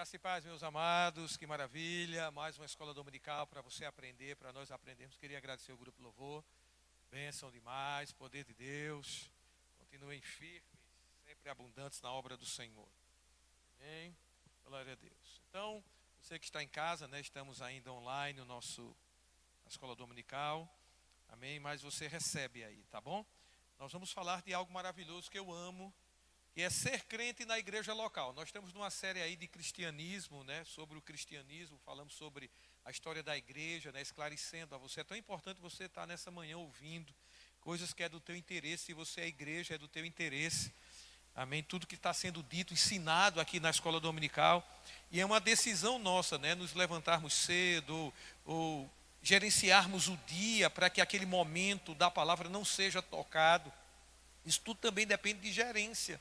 Graça e paz, meus amados, que maravilha, mais uma escola dominical para você aprender, para nós aprendermos. Queria agradecer o Grupo Louvor, bênção demais, poder de Deus, continuem firmes, sempre abundantes na obra do Senhor. Amém? Glória a Deus. Então, você que está em casa, né, estamos ainda online no nosso escola dominical, amém? Mas você recebe aí, tá bom? Nós vamos falar de algo maravilhoso que eu amo, que é ser crente na igreja local. Nós estamos numa série aí de cristianismo, né, sobre o cristianismo, falamos sobre a história da igreja, né, esclarecendo a você. É tão importante você estar nessa manhã ouvindo coisas que é do teu interesse, se você é igreja, é do teu interesse. Amém? Tudo que está sendo dito, ensinado aqui na escola dominical. E é uma decisão nossa, né, nos levantarmos cedo ou gerenciarmos o dia para que aquele momento da palavra não seja tocado. Isso tudo também depende de gerência.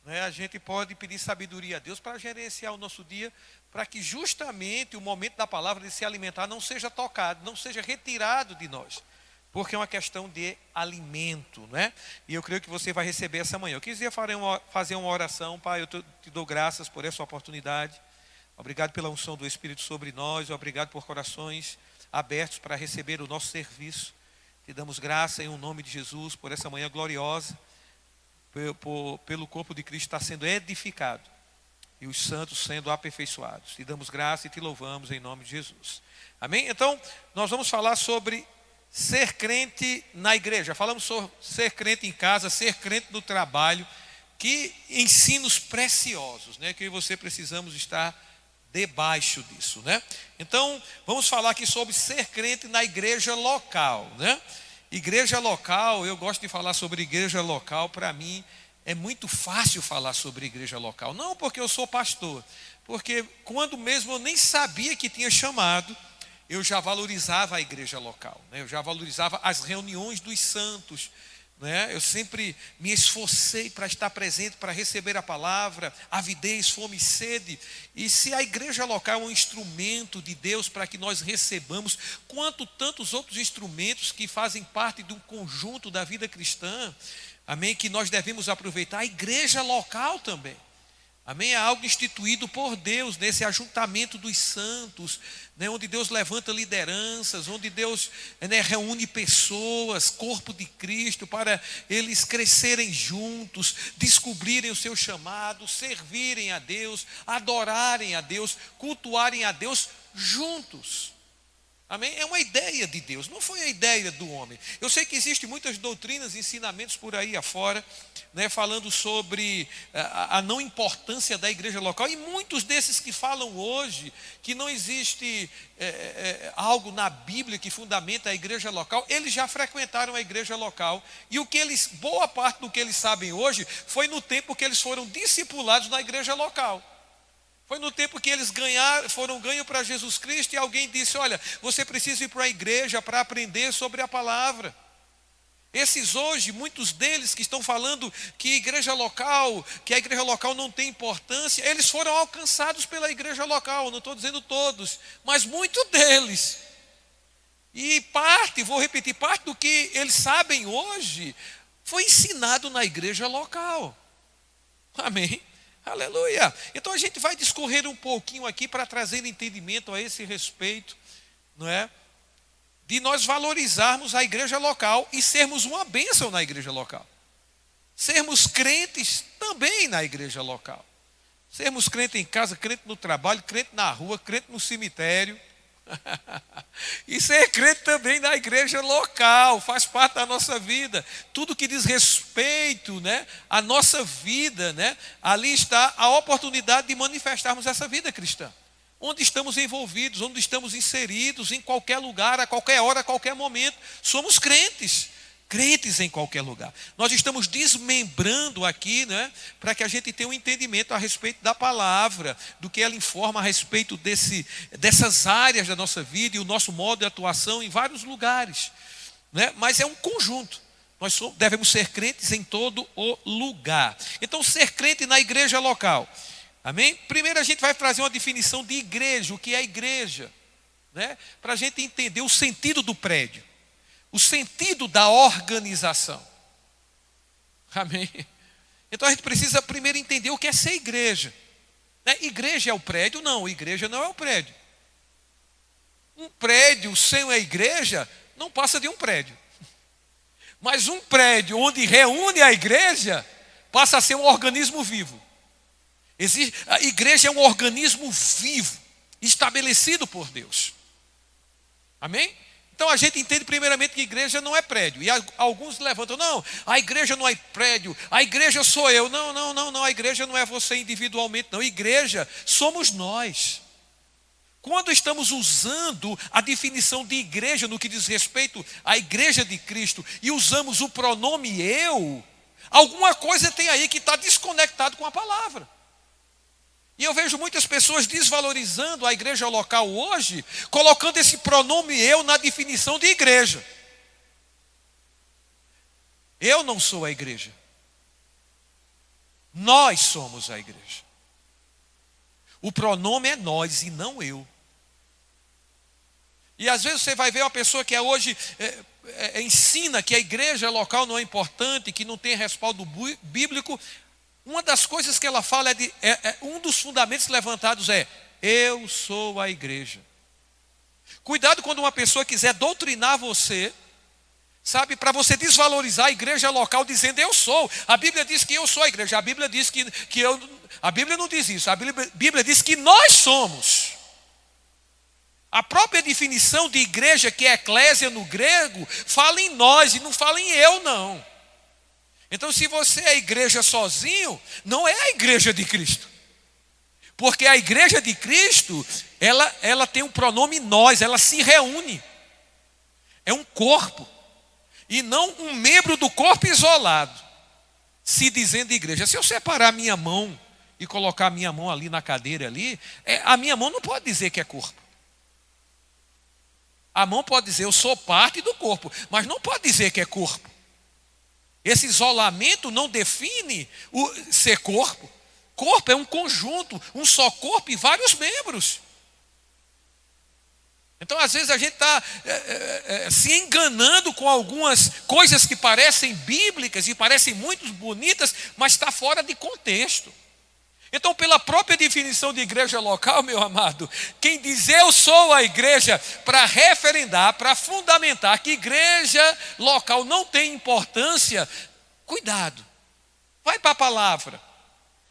A gente pode pedir sabedoria a Deus para gerenciar o nosso dia, para que justamente o momento da palavra de se alimentar não seja tocado, não seja retirado de nós, porque é uma questão de alimento, né? E eu creio que você vai receber essa manhã. Eu quisia fazer uma oração. Pai, eu te dou graças por essa oportunidade, obrigado pela unção do Espírito sobre nós, obrigado por corações abertos para receber o nosso serviço. Te damos graça em um nome de Jesus por essa manhã gloriosa, pelo corpo de Cristo estar sendo edificado e os santos sendo aperfeiçoados. Te damos graça e te louvamos em nome de Jesus. Amém? Então, nós vamos falar sobre ser crente na igreja. Falamos sobre ser crente em casa, ser crente no trabalho. Que ensinos preciosos, né? Que eu e você precisamos estar debaixo disso, né? Então, vamos falar aqui sobre ser crente na igreja local, né? Igreja local, eu gosto de falar sobre igreja local. Para mim é muito fácil falar sobre igreja local. Não porque eu sou pastor, porque quando mesmo eu nem sabia que tinha chamado, eu já valorizava a igreja local, né? Eu já valorizava as reuniões dos santos, né? Eu sempre me esforcei para estar presente, para receber a palavra, avidez, fome e sede. E se a igreja local é um instrumento de Deus para que nós recebamos, quanto tantos outros instrumentos que fazem parte de um conjunto da vida cristã, amém, que nós devemos aproveitar, a igreja local também. Amém? É algo instituído por Deus, nesse ajuntamento dos santos, né, onde Deus levanta lideranças, onde Deus, né, reúne pessoas, corpo de Cristo, para eles crescerem juntos, descobrirem o seu chamado, servirem a Deus, adorarem a Deus, cultuarem a Deus juntos. Amém? É uma ideia de Deus, não foi a ideia do homem. Eu sei que existem muitas doutrinas e ensinamentos por aí afora, né, falando sobre a não importância da igreja local. E muitos desses que falam hoje que não existe algo na Bíblia que fundamenta a igreja local, eles já frequentaram a igreja local. E boa parte do que eles sabem hoje foi no tempo que eles foram discipulados na igreja local. Foi no tempo que eles foram ganhos para Jesus Cristo e alguém disse: olha, você precisa ir para a igreja para aprender sobre a palavra. Esses hoje, muitos deles que estão falando que a igreja local não tem importância, eles foram alcançados pela igreja local, não estou dizendo todos, mas muitos deles. E vou repetir, parte do que eles sabem hoje foi ensinado na igreja local. Amém? Aleluia. Então a gente vai discorrer um pouquinho aqui para trazer entendimento a esse respeito, não é? De nós valorizarmos a igreja local e sermos uma bênção na igreja local. Sermos crentes também na igreja local. Sermos crente em casa, crente no trabalho, crente na rua, crente no cemitério. E ser crente também na igreja local, faz parte da nossa vida. Tudo que diz respeito, né, à nossa vida, né, ali está a oportunidade de manifestarmos essa vida cristã. Onde estamos envolvidos, onde estamos inseridos, em qualquer lugar, a qualquer hora, a qualquer momento. Somos crentes em qualquer lugar. Nós estamos desmembrando aqui, né, para que a gente tenha um entendimento a respeito da palavra, do que ela informa a respeito dessas áreas da nossa vida e o nosso modo de atuação em vários lugares, né? Mas é um conjunto. Nós devemos ser crentes em todo o lugar. Então, ser crente na igreja local. Amém? Primeiro a gente vai trazer uma definição de igreja, o que é igreja, né? Para a gente entender o sentido do prédio, o sentido da organização. Amém? Então a gente precisa primeiro entender o que é ser igreja. Né? Igreja é o prédio? Não, igreja não é o prédio. Um prédio sem a igreja não passa de um prédio. Mas um prédio onde reúne a igreja passa a ser um organismo vivo. A igreja é um organismo vivo, estabelecido por Deus. Amém? Então a gente entende primeiramente que igreja não é prédio. E alguns levantam, não, a igreja não é prédio, a igreja sou eu. Não, a igreja não é você individualmente, não. Igreja somos nós. Quando estamos usando a definição de igreja no que diz respeito à igreja de Cristo e usamos o pronome eu, alguma coisa tem aí que está desconectado com a palavra. E eu vejo muitas pessoas desvalorizando a igreja local hoje, colocando esse pronome eu na definição de igreja. Eu não sou a igreja. Nós somos a igreja. O pronome é nós e não eu. E às vezes você vai ver uma pessoa que hoje ensina que a igreja local não é importante, que não tem respaldo bíblico. Uma das coisas que ela fala um dos fundamentos levantados é: eu sou a igreja. Cuidado quando uma pessoa quiser doutrinar você, sabe, para você desvalorizar a igreja local dizendo eu sou. A Bíblia diz que eu sou a igreja. A Bíblia diz que eu. A Bíblia não diz isso. A Bíblia diz que nós somos. A própria definição de igreja, que é eclésia no grego, fala em nós e não fala em eu, não. Então, se você é igreja sozinho, não é a igreja de Cristo. Porque a igreja de Cristo, ela tem um pronome nós, ela se reúne. É um corpo. E não um membro do corpo isolado, se dizendo igreja. Se eu separar a minha mão e colocar a minha mão ali na cadeira ali, a minha mão não pode dizer que é corpo. A mão pode dizer eu sou parte do corpo, mas não pode dizer que é corpo. Esse isolamento não define o ser corpo. Corpo é um conjunto, um só corpo e vários membros. Então, às vezes, a gente está se enganando com algumas coisas que parecem bíblicas e parecem muito bonitas, mas está fora de contexto. Então, pela própria definição de igreja local, meu amado, quem diz eu sou a igreja, para referendar, para fundamentar que igreja local não tem importância, cuidado, vai para a palavra,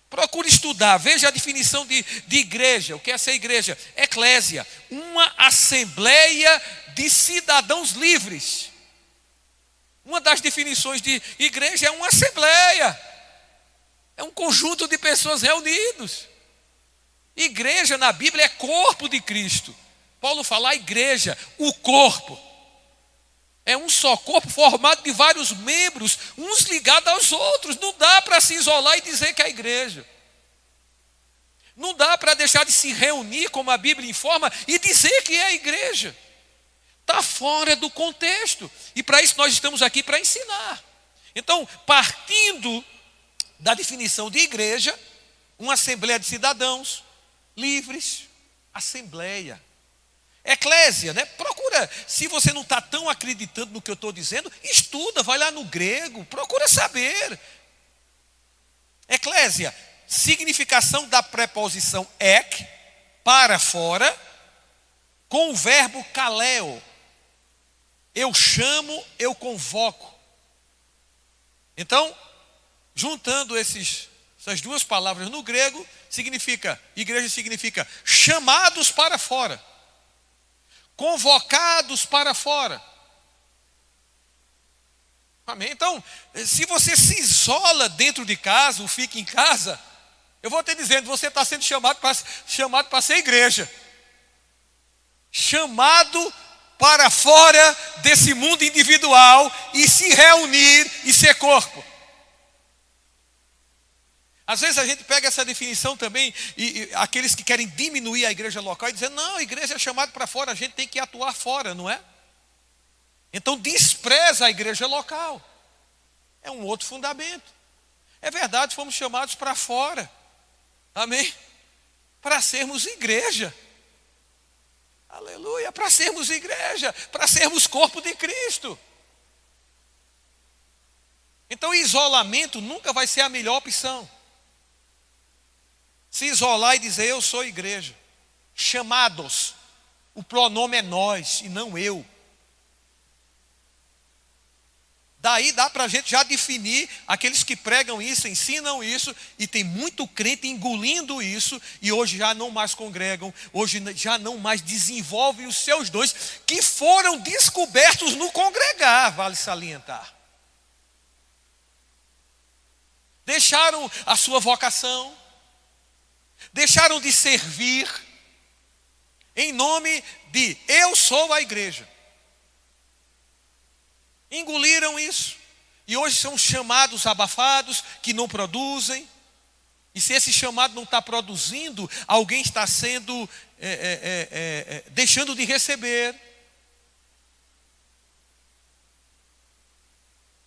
procure estudar, veja a definição de igreja. O que é ser igreja? Eclésia, uma assembleia de cidadãos livres. Uma das definições de igreja é uma assembleia. É um conjunto de pessoas reunidos. Igreja na Bíblia é corpo de Cristo. Paulo fala a igreja, o corpo. É um só corpo formado de vários membros, uns ligados aos outros. Não dá para se isolar e dizer que é a igreja. Não dá para deixar de se reunir, como a Bíblia informa, e dizer que é a igreja. Está fora do contexto. E para isso nós estamos aqui para ensinar. Então, partindo da definição de igreja, uma assembleia de cidadãos livres, assembleia. Eclésia, né? Procura, se você não está tão acreditando no que eu estou dizendo, estuda, vai lá no grego, procura saber. Eclésia, significação da preposição ek, para fora, com o verbo kaleo. Eu chamo, eu convoco. Então, juntando essas duas palavras no grego, igreja significa chamados para fora, convocados para fora. Amém? Então, se você se isola dentro de casa, ou fica em casa, eu vou te dizendo, você está sendo chamado para ser igreja. Chamado para fora desse mundo individual e se reunir e ser corpo. Às vezes a gente pega essa definição também, e aqueles que querem diminuir a igreja local e dizer, não, a igreja é chamada para fora, a gente tem que atuar fora, não é? Então despreza a igreja local. É um outro fundamento. É verdade, fomos chamados para fora. Amém? Para sermos igreja. Aleluia, para sermos igreja, para sermos corpo de Cristo. Então isolamento nunca vai ser a melhor opção. Se isolar e dizer, eu sou igreja. Chamados. O pronome é nós e não eu. Daí dá para a gente já definir aqueles que pregam isso, ensinam isso, e tem muito crente engolindo isso, e hoje já não mais congregam, hoje já não mais desenvolvem os seus dons, que foram descobertos no congregar, vale salientar. Deixaram a sua vocação, deixaram de servir, em nome de eu sou a igreja. Engoliram isso. E hoje são chamados abafados, que não produzem. E se esse chamado não está produzindo, alguém está sendo, deixando de receber.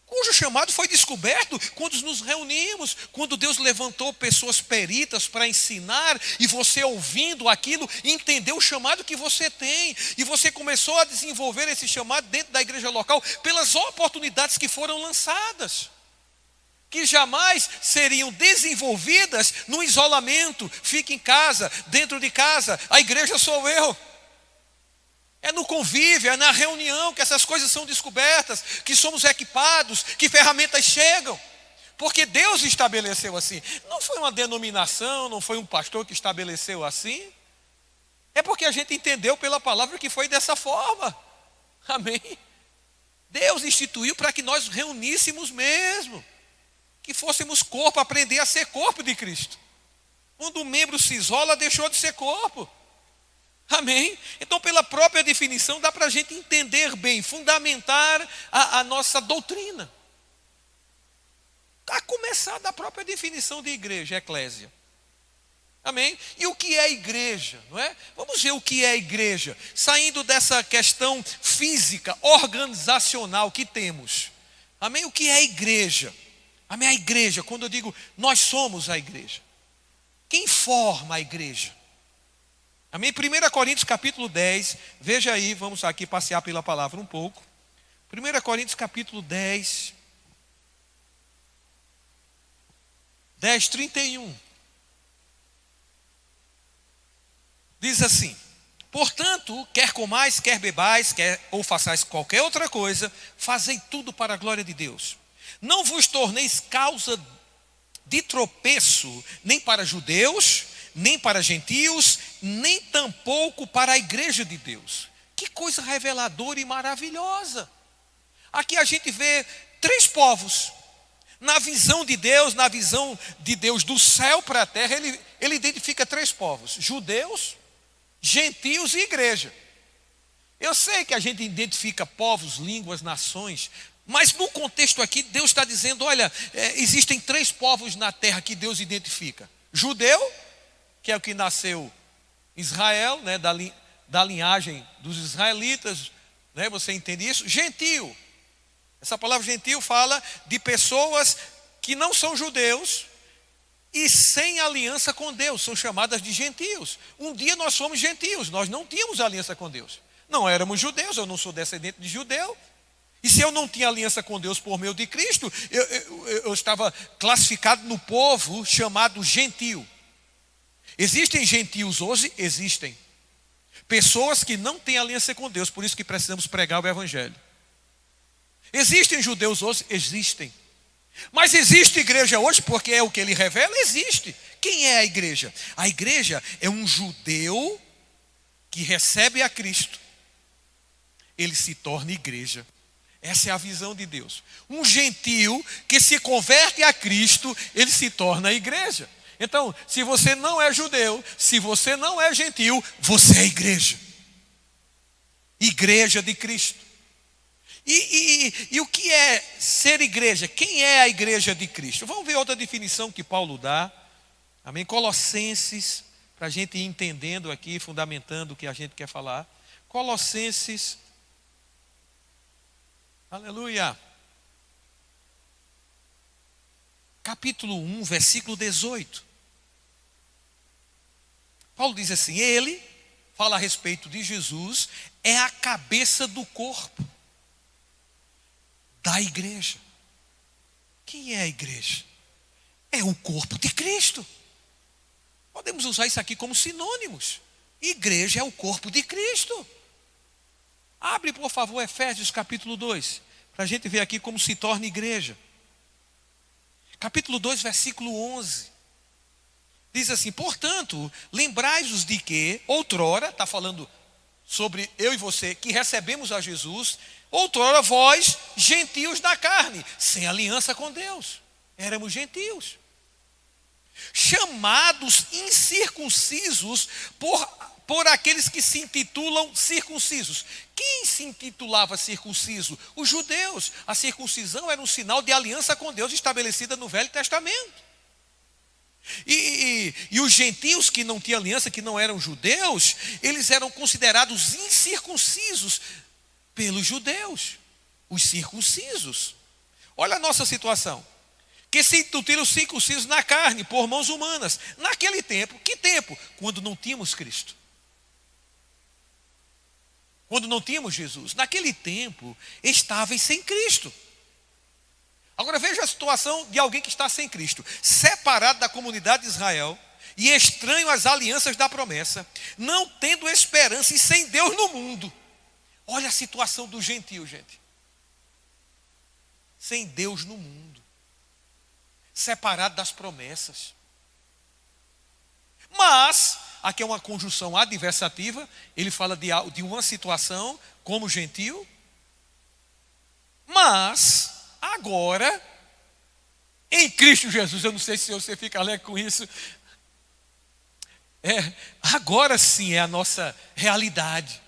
Cujo chamado foi descoberto quando nos reunimos, quando Deus levantou pessoas peritas para ensinar, e você ouvindo aquilo, entendeu o chamado que você tem, e você começou a desenvolver esse chamado dentro da igreja local, pelas oportunidades que foram lançadas, que jamais seriam desenvolvidas no isolamento. Fique em casa, dentro de casa, a igreja sou eu. É no convívio, é na reunião que essas coisas são descobertas, que somos equipados, que ferramentas chegam. Porque Deus estabeleceu assim. Não foi uma denominação, não foi um pastor que estabeleceu assim. É porque a gente entendeu pela palavra que foi dessa forma. Amém? Deus instituiu para que nós reuníssemos mesmo. Que fôssemos corpo, aprender a ser corpo de Cristo. Quando um membro se isola, deixou de ser corpo. Amém? Então, pela própria definição, dá para a gente entender bem, fundamentar a nossa doutrina. A começar da própria definição de igreja, eclésia. Amém? E o que é igreja, não é? Vamos ver o que é igreja, saindo dessa questão física, organizacional que temos. Amém? O que é igreja? Amém? A igreja, quando eu digo nós somos a igreja. Quem forma a igreja? Amém? 1 Coríntios capítulo 10, veja aí, vamos aqui passear pela palavra um pouco. 1 Coríntios capítulo 10, 31. Diz assim: portanto, quer comais, quer bebais, ou façais qualquer outra coisa, fazei tudo para a glória de Deus. Não vos torneis causa de tropeço, nem para judeus, nem para gentios, nem tampouco para a igreja de Deus. Que coisa reveladora e maravilhosa. Aqui a gente vê 3 povos. Na visão de Deus do céu para a terra, ele identifica 3 povos: judeus, gentios e igreja. Eu sei que a gente identifica povos, línguas, nações, mas no contexto aqui, Deus está dizendo, olha, existem 3 povos na terra que Deus identifica: judeu, que é o que nasceu Israel, né, da linhagem dos israelitas, né, você entende isso? Gentio, essa palavra gentio fala de pessoas que não são judeus e sem aliança com Deus, são chamadas de gentios. Um dia nós fomos gentios, nós não tínhamos aliança com Deus, não éramos judeus, eu não sou descendente de judeu. E se eu não tinha aliança com Deus por meio de Cristo, eu estava classificado no povo chamado gentio. Existem gentios hoje? Existem. Pessoas que não têm aliança com Deus, por isso que precisamos pregar o evangelho. Existem judeus hoje? Existem. Mas existe igreja hoje, porque é o que ele revela? Existe. Quem é a igreja? A igreja é um judeu que recebe a Cristo. Ele se torna igreja. Essa é a visão de Deus. Um gentio que se converte a Cristo, ele se torna igreja. Então, se você não é judeu, se você não é gentio, você é igreja. Igreja de Cristo. E o que é ser igreja? Quem é a igreja de Cristo? Vamos ver outra definição que Paulo dá. Amém? Colossenses, para a gente ir entendendo aqui, fundamentando o que a gente quer falar. Colossenses, aleluia. Capítulo 1, versículo 18. Paulo diz assim: ele, fala a respeito de Jesus, é a cabeça do corpo, da igreja. Quem é a igreja? É o corpo de Cristo. Podemos usar isso aqui como sinônimos. Igreja é o corpo de Cristo. Abre, por favor, Efésios capítulo 2, para a gente ver aqui como se torna igreja. Capítulo 2, versículo 11. Diz assim: portanto, lembrai-vos de que, outrora, está falando sobre eu e você, que recebemos a Jesus, outrora vós, gentios da carne, sem aliança com Deus, éramos gentios, chamados incircuncisos por aqueles que se intitulam circuncisos. Quem se intitulava circunciso? Os judeus. A circuncisão era um sinal de aliança com Deus estabelecida no Velho Testamento. E os gentios que não tinham aliança, que não eram judeus, eles eram considerados incircuncisos pelos judeus, os circuncisos. Olha a nossa situação. Que se intitulam circuncisos na carne, por mãos humanas. Naquele tempo, que tempo? Quando não tínhamos Cristo. Quando não tínhamos Jesus. Naquele tempo, estáveis sem Cristo. Agora veja a situação de alguém que está sem Cristo, separado da comunidade de Israel e estranho às alianças da promessa, não tendo esperança e sem Deus no mundo. Olha a situação do gentio, gente. Sem Deus no mundo, separado das promessas. Mas, aqui é uma conjunção adversativa, ele fala de uma situação como gentio, mas agora, em Cristo Jesus, eu não sei se você fica alegre com isso, agora sim é a nossa realidade.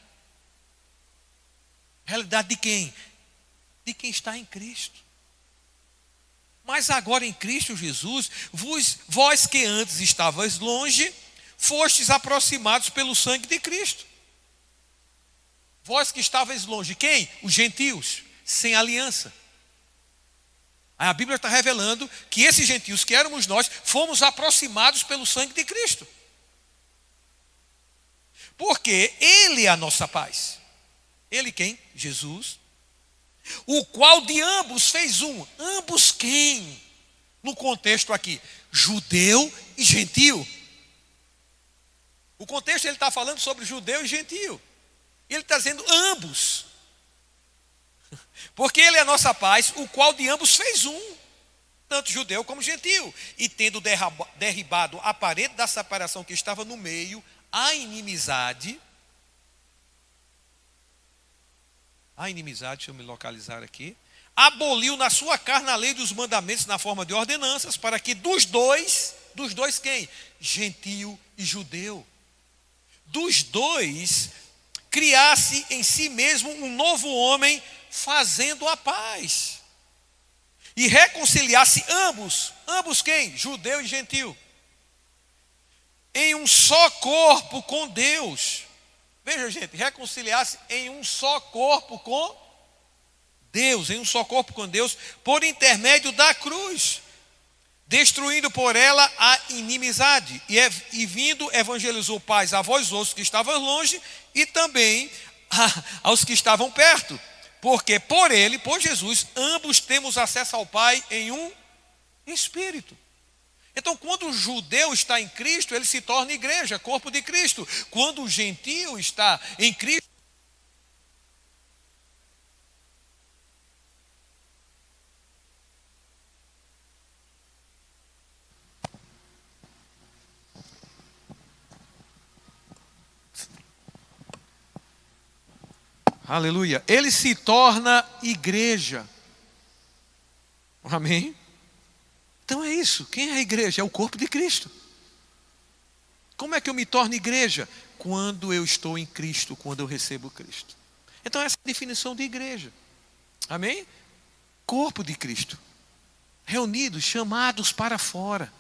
Realidade de quem? De quem está em Cristo. Mas agora em Cristo Jesus, vós que antes estavais longe, fostes aproximados pelo sangue de Cristo. Vós que estavais longe, quem? Os gentios, sem aliança. A Bíblia está revelando que esses gentios que éramos nós, fomos aproximados pelo sangue de Cristo. Porque Ele é a nossa paz. Ele quem? Jesus. O qual de ambos fez um. Ambos quem? No contexto aqui, judeu e gentio. O contexto ele está falando sobre judeu e gentio. Ele está dizendo ambos. Porque Ele é a nossa paz, o qual de ambos fez um, tanto judeu como gentio. E tendo derribado a parede da separação que estava no meio, a inimizade, deixa eu me localizar aqui, aboliu na sua carne a lei dos mandamentos na forma de ordenanças, para que dos dois quem? Gentio e judeu. Dos dois, criasse em si mesmo um novo homem, fazendo a paz. E reconciliasse ambos quem? Judeu e gentio. Em um só corpo com Deus. Veja, gente, reconciliasse em um só corpo com Deus, em um só corpo com Deus, por intermédio da cruz, destruindo por ela a inimizade, e vindo evangelizou paz a vós outros que estavam longe, e também aos que estavam perto, porque por ele, por Jesus, ambos temos acesso ao Pai em um Espírito. Então, quando o judeu está em Cristo, ele se torna igreja, corpo de Cristo. Quando o gentio está em Cristo, aleluia, ele se torna igreja. Amém? Então é isso. Quem é a igreja? É o corpo de Cristo. Como é que eu me torno igreja? Quando eu estou em Cristo, quando eu recebo Cristo. Então essa é a definição de igreja. Amém? Corpo de Cristo. Reunidos, chamados para fora.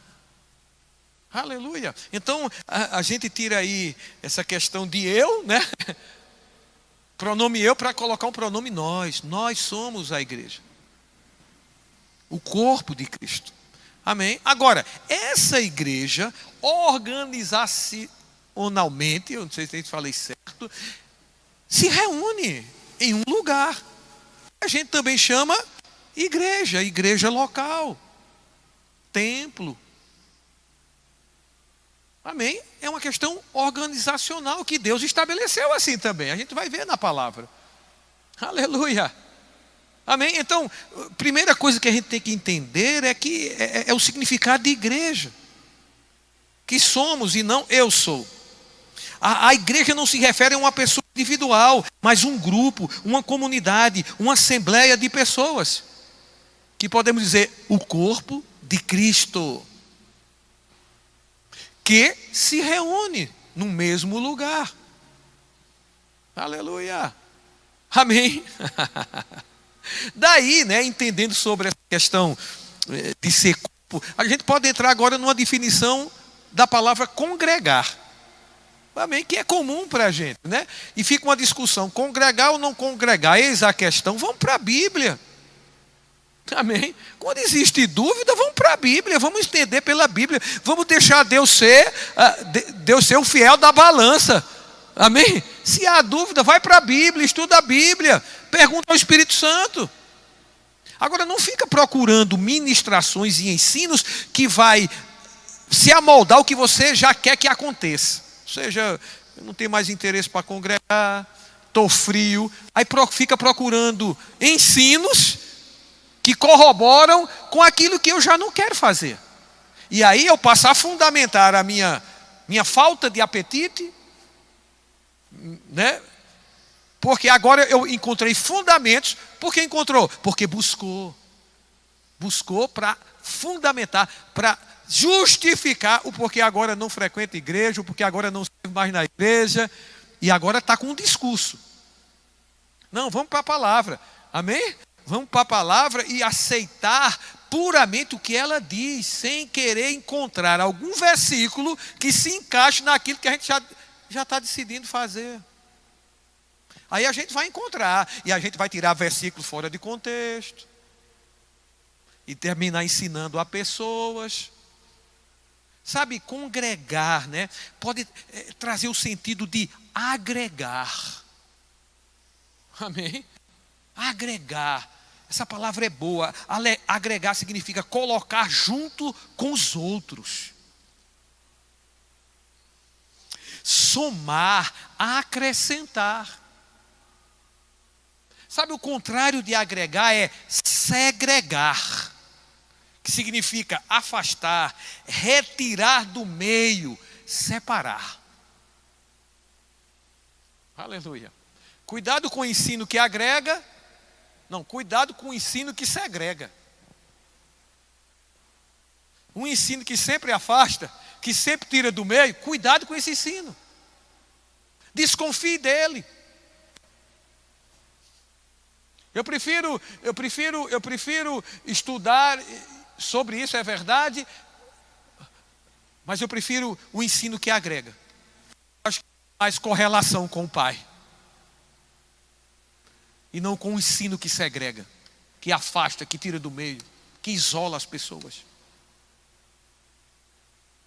Aleluia. Então a gente tira aí essa questão de eu, né? Pronome eu para colocar um pronome nós. Nós somos a igreja. O corpo de Cristo. Amém? Agora, essa igreja, organizacionalmente, eu não sei se eu falei certo, se reúne em um lugar. A gente também chama igreja local, templo. Amém? É uma questão organizacional que Deus estabeleceu assim também. A gente vai ver na palavra. Aleluia. Amém? Então, a primeira coisa que a gente tem que entender é que é o significado de igreja. Que somos e não eu sou. A igreja não se refere a uma pessoa individual, mas um grupo, uma comunidade, uma assembleia de pessoas. Que podemos dizer, o corpo de Cristo. Que se reúne no mesmo lugar. Aleluia. Amém. Daí, entendendo sobre essa questão de ser corpo, a gente pode entrar agora numa definição da palavra congregar. Amém? Que é comum para a gente, E fica uma discussão, congregar ou não congregar? Eis a questão, vamos para a Bíblia. Amém? Quando existe dúvida, vamos para a Bíblia, vamos entender pela Bíblia, vamos deixar Deus ser o fiel da balança. Amém? Se há dúvida, vai para a Bíblia, estuda a Bíblia, pergunta ao Espírito Santo. Agora, não fica procurando ministrações e ensinos que vai se amoldar o que você já quer que aconteça. Ou seja, eu não tenho mais interesse para congregar, estou frio. Aí fica procurando ensinos que corroboram com aquilo que eu já não quero fazer. E aí eu passo a fundamentar a minha falta de apetite, Porque agora eu encontrei fundamentos. Por que encontrou? Porque buscou para fundamentar, para justificar o porquê agora não frequenta a igreja, o porquê agora não serve mais na igreja, e agora está com um discurso. Não, vamos para a palavra, amém? Vamos para a palavra e aceitar puramente o que ela diz, sem querer encontrar algum versículo que se encaixe naquilo que a gente já está decidindo fazer. Aí a gente vai encontrar, e a gente vai tirar versículos fora de contexto, e terminar ensinando a pessoas. Sabe, congregar, pode trazer o sentido de agregar. Amém? Agregar. Essa palavra é boa. Agregar significa colocar junto com os outros. Somar, acrescentar. Sabe, o contrário de agregar é segregar, que significa afastar, retirar do meio, separar. Aleluia. Cuidado com o ensino que agrega. Não, cuidado com o ensino que segrega. Um ensino que sempre afasta, que sempre tira do meio, cuidado com esse ensino. Desconfie dele. Eu prefiro estudar sobre isso, é verdade, mas eu prefiro o ensino que agrega. Acho que tem mais correlação com o Pai. E não com o ensino que segrega, que afasta, que tira do meio, que isola as pessoas.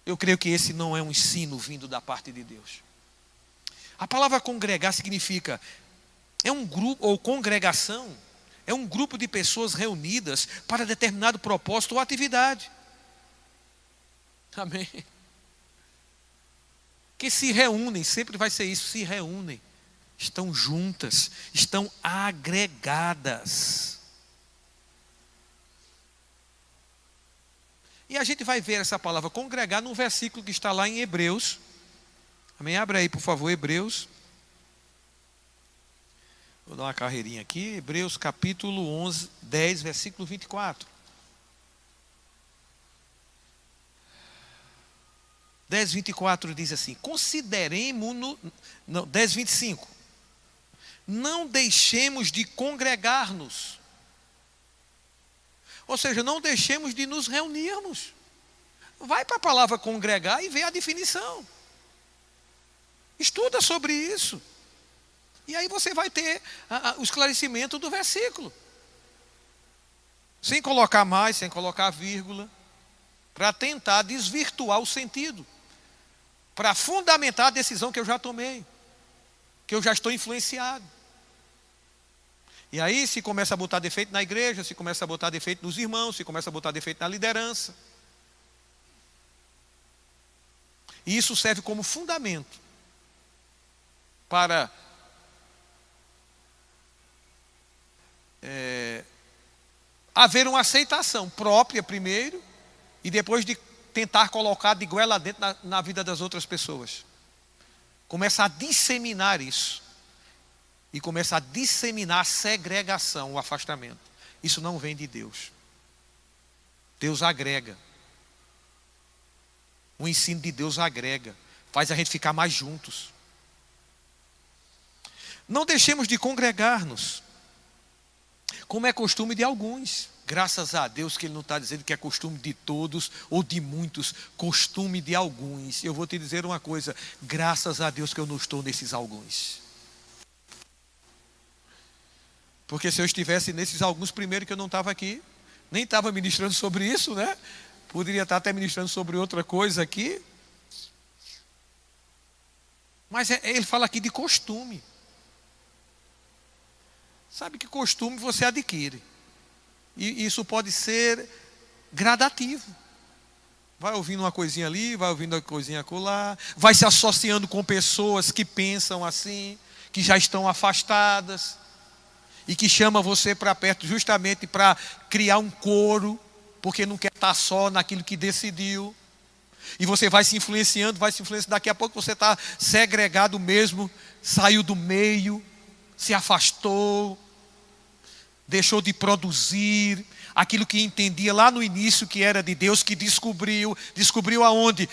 Eu creio que esse não é um ensino vindo da parte de Deus. A palavra congregar significa, é um grupo, ou congregação, é um grupo de pessoas reunidas para determinado propósito ou atividade. Amém? Que se reúnem, sempre vai ser isso, se reúnem. Estão juntas, estão agregadas. E a gente vai ver essa palavra congregar num versículo que está lá em Hebreus. Amém? Abre aí, por favor, Hebreus. Vou dar uma carreirinha aqui. Hebreus capítulo 11, 10, versículo 24. 10:24 diz assim: consideremos-no. Não, 10:25. Não deixemos de congregar-nos. Ou seja, não deixemos de nos reunirmos. Vai para a palavra congregar e vê a definição. Estuda sobre isso. E aí você vai ter o esclarecimento do versículo. Sem colocar mais, sem colocar vírgula. Para tentar desvirtuar o sentido. Para fundamentar a decisão que eu já tomei. Que eu já estou influenciado. E aí se começa a botar defeito na igreja, se começa a botar defeito nos irmãos, se começa a botar defeito na liderança. E isso serve como fundamento para haver uma aceitação própria primeiro e depois de tentar colocar de goela dentro na vida das outras pessoas. Começa a disseminar isso. E começa a disseminar a segregação, o afastamento. Isso não vem de Deus. Deus agrega. O ensino de Deus agrega. Faz a gente ficar mais juntos. Não deixemos de congregar-nos, como é costume de alguns. Graças a Deus que Ele não está dizendo que é costume de todos ou de muitos, costume de alguns. Eu vou te dizer uma coisa, graças a Deus que eu não estou nesses alguns. Porque se eu estivesse nesses alguns, primeiro que eu não estava aqui, nem estava ministrando sobre isso, né? Poderia estar até ministrando sobre outra coisa aqui. Mas ele fala aqui de costume. Sabe que costume você adquire. E isso pode ser gradativo. Vai ouvindo uma coisinha ali, vai ouvindo uma coisinha acolá, vai se associando com pessoas que pensam assim, que já estão afastadas, e que chama você para perto justamente para criar um coro, porque não quer estar só naquilo que decidiu. E você vai se influenciando, daqui a pouco você está segregado mesmo, saiu do meio, se afastou, deixou de produzir aquilo que entendia lá no início que era de Deus, que descobriu aonde?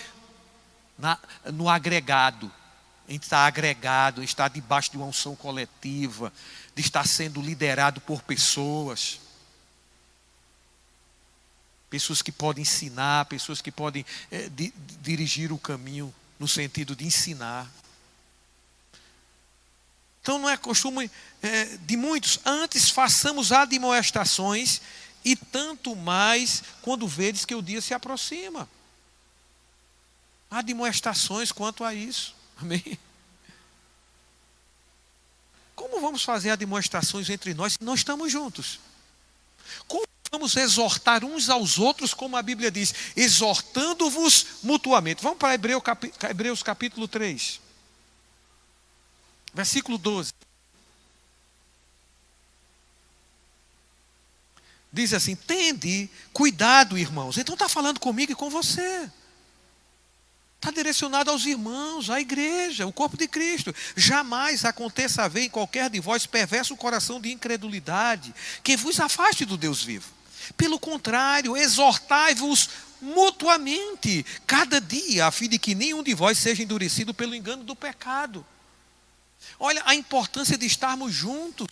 No agregado. A gente está agregado, está debaixo de uma unção coletiva, de estar sendo liderado por pessoas. Pessoas que podem ensinar, pessoas que podem dirigir o caminho no sentido de ensinar. Então não é costume de muitos. Antes façamos admoestações, e tanto mais quando vedes que o dia se aproxima. Admoestações quanto a isso. Amém? Como vamos fazer admoestações entre nós se não estamos juntos? Como vamos exortar uns aos outros, como a Bíblia diz, exortando-vos mutuamente? Vamos para Hebreus capítulo 3. Versículo 12. Diz assim: tende cuidado, irmãos. Então está falando comigo e com você. Está direcionado aos irmãos, à igreja, o corpo de Cristo. Jamais aconteça haver em qualquer de vós perverso coração de incredulidade, que vos afaste do Deus vivo. Pelo contrário, exortai-vos mutuamente, cada dia, a fim de que nenhum de vós seja endurecido pelo engano do pecado. Olha a importância de estarmos juntos,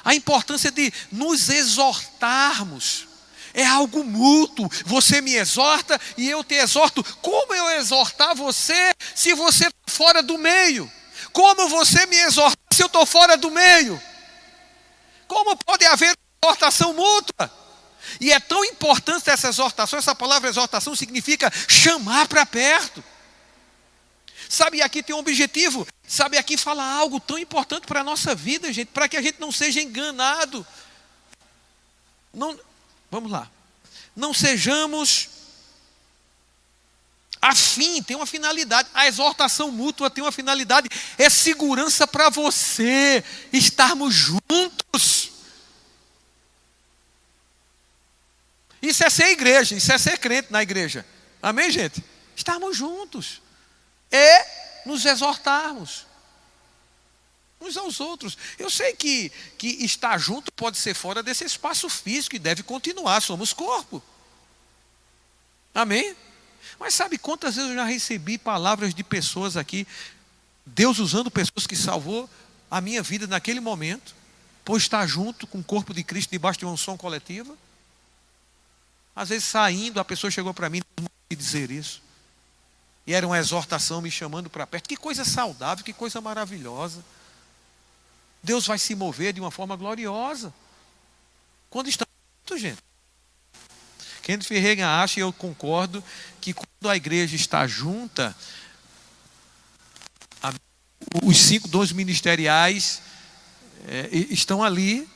a importância de nos exortarmos. É algo mútuo, você me exorta e eu te exorto. Como eu exortar você se você está fora do meio? Como você me exortar se eu estou fora do meio? Como pode haver exortação mútua? E é tão importante essa exortação, essa palavra exortação significa chamar para perto. Sabe, aqui tem um objetivo, sabe, aqui fala algo tão importante para a nossa vida, gente, para que a gente não seja enganado. Não, vamos lá. Não sejamos afim, tem uma finalidade. A exortação mútua tem uma finalidade, é segurança para você, estarmos juntos. Isso é ser igreja, isso é ser crente na igreja. Amém, gente? Estarmos juntos. É nos exortarmos uns aos outros. Eu sei que estar junto pode ser fora desse espaço físico e deve continuar, somos corpo. Amém? Mas sabe quantas vezes eu já recebi palavras de pessoas aqui, Deus usando pessoas que salvou a minha vida naquele momento, por estar junto com o corpo de Cristo debaixo de uma unção coletiva? Às vezes saindo, a pessoa chegou para mim e dizer isso. E era uma exortação me chamando para perto. Que coisa saudável, que coisa maravilhosa. Deus vai se mover de uma forma gloriosa quando estamos juntos, gente. Kenneth Ferreira acha, e eu concordo, que quando a igreja está junta, os 5 dons ministeriais estão ali,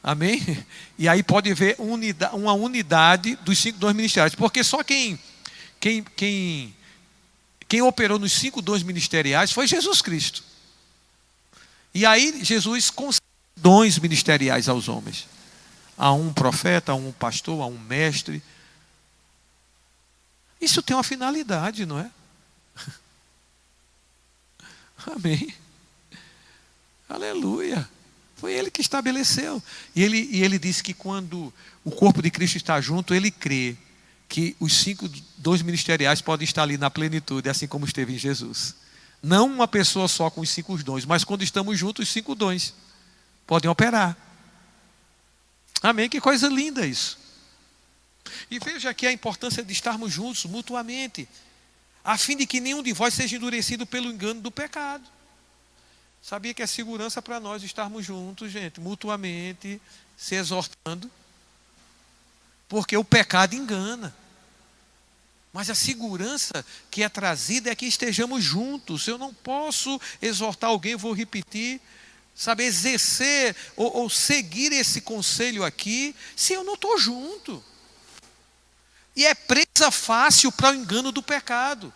amém? E aí pode haver uma unidade dos 5 dons ministeriais, porque só quem quem operou nos 5 dons ministeriais foi Jesus Cristo. E aí Jesus concedeu dons ministeriais aos homens. A um profeta, a um pastor, a um mestre. Isso tem uma finalidade, não é? Amém. Aleluia. Foi ele que estabeleceu. E ele disse que quando o corpo de Cristo está junto, ele crê que os 5 dons ministeriais podem estar ali na plenitude, assim como esteve em Jesus. Não uma pessoa só com os 5 dons, mas quando estamos juntos, os 5 dons podem operar. Amém? Que coisa linda isso. E veja aqui a importância de estarmos juntos mutuamente, a fim de que nenhum de vós seja endurecido pelo engano do pecado. Sabia que é segurança para nós estarmos juntos, gente, mutuamente, se exortando, porque o pecado engana. Mas a segurança que é trazida é que estejamos juntos. Eu não posso exortar alguém, vou repetir, sabe, exercer ou seguir esse conselho aqui, se eu não estou junto. E é presa fácil para o engano do pecado.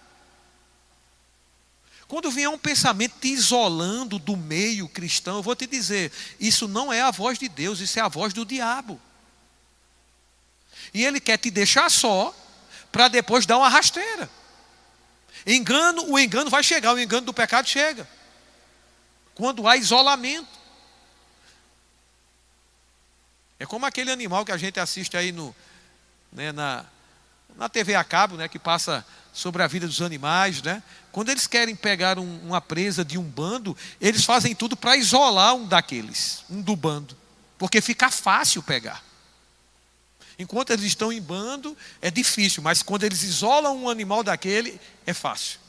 Quando vier um pensamento te isolando do meio cristão, eu vou te dizer, isso não é a voz de Deus, isso é a voz do diabo. E ele quer te deixar só, para depois dar uma rasteira. O engano vai chegar, o engano do pecado chega. Quando há isolamento. É como aquele animal que a gente assiste aí na TV a cabo, né, que passa sobre a vida dos animais, né? Quando eles querem pegar uma presa de um bando, eles fazem tudo para isolar um do bando, porque fica fácil pegar. Enquanto eles estão em bando, é difícil, mas quando eles isolam um animal daquele, é fácil.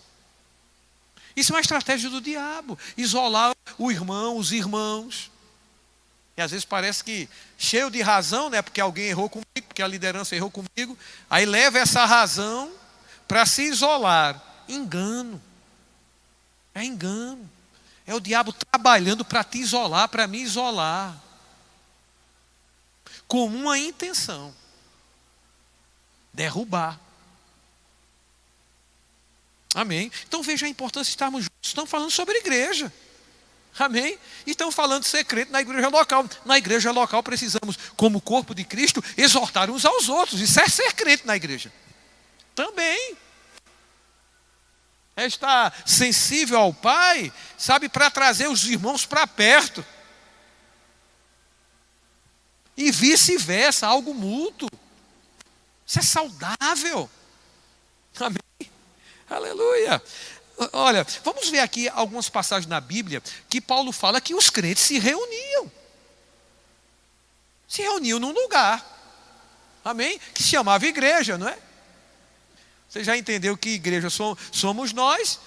Isso é uma estratégia do diabo, isolar o irmão, os irmãos. E às vezes parece que cheio de razão, né? Porque alguém errou comigo, porque a liderança errou comigo. Aí leva essa razão para se isolar. Engano. É engano. É o diabo trabalhando para te isolar, para me isolar. Com uma intenção. Derrubar. Amém? Então veja a importância de estarmos juntos. Estamos falando sobre a igreja. Amém? E estamos falando de ser crente na igreja local. Na igreja local precisamos, como corpo de Cristo, exortar uns aos outros. Isso é ser crente na igreja. Também. É estar sensível ao Pai, sabe, para trazer os irmãos para perto. E vice-versa, algo mútuo. Isso é saudável. Amém? Aleluia. Olha, vamos ver aqui algumas passagens na Bíblia que Paulo fala que os crentes se reuniam. Se reuniam num lugar. Amém? Que se chamava igreja, não é? Você já entendeu que igreja somos nós?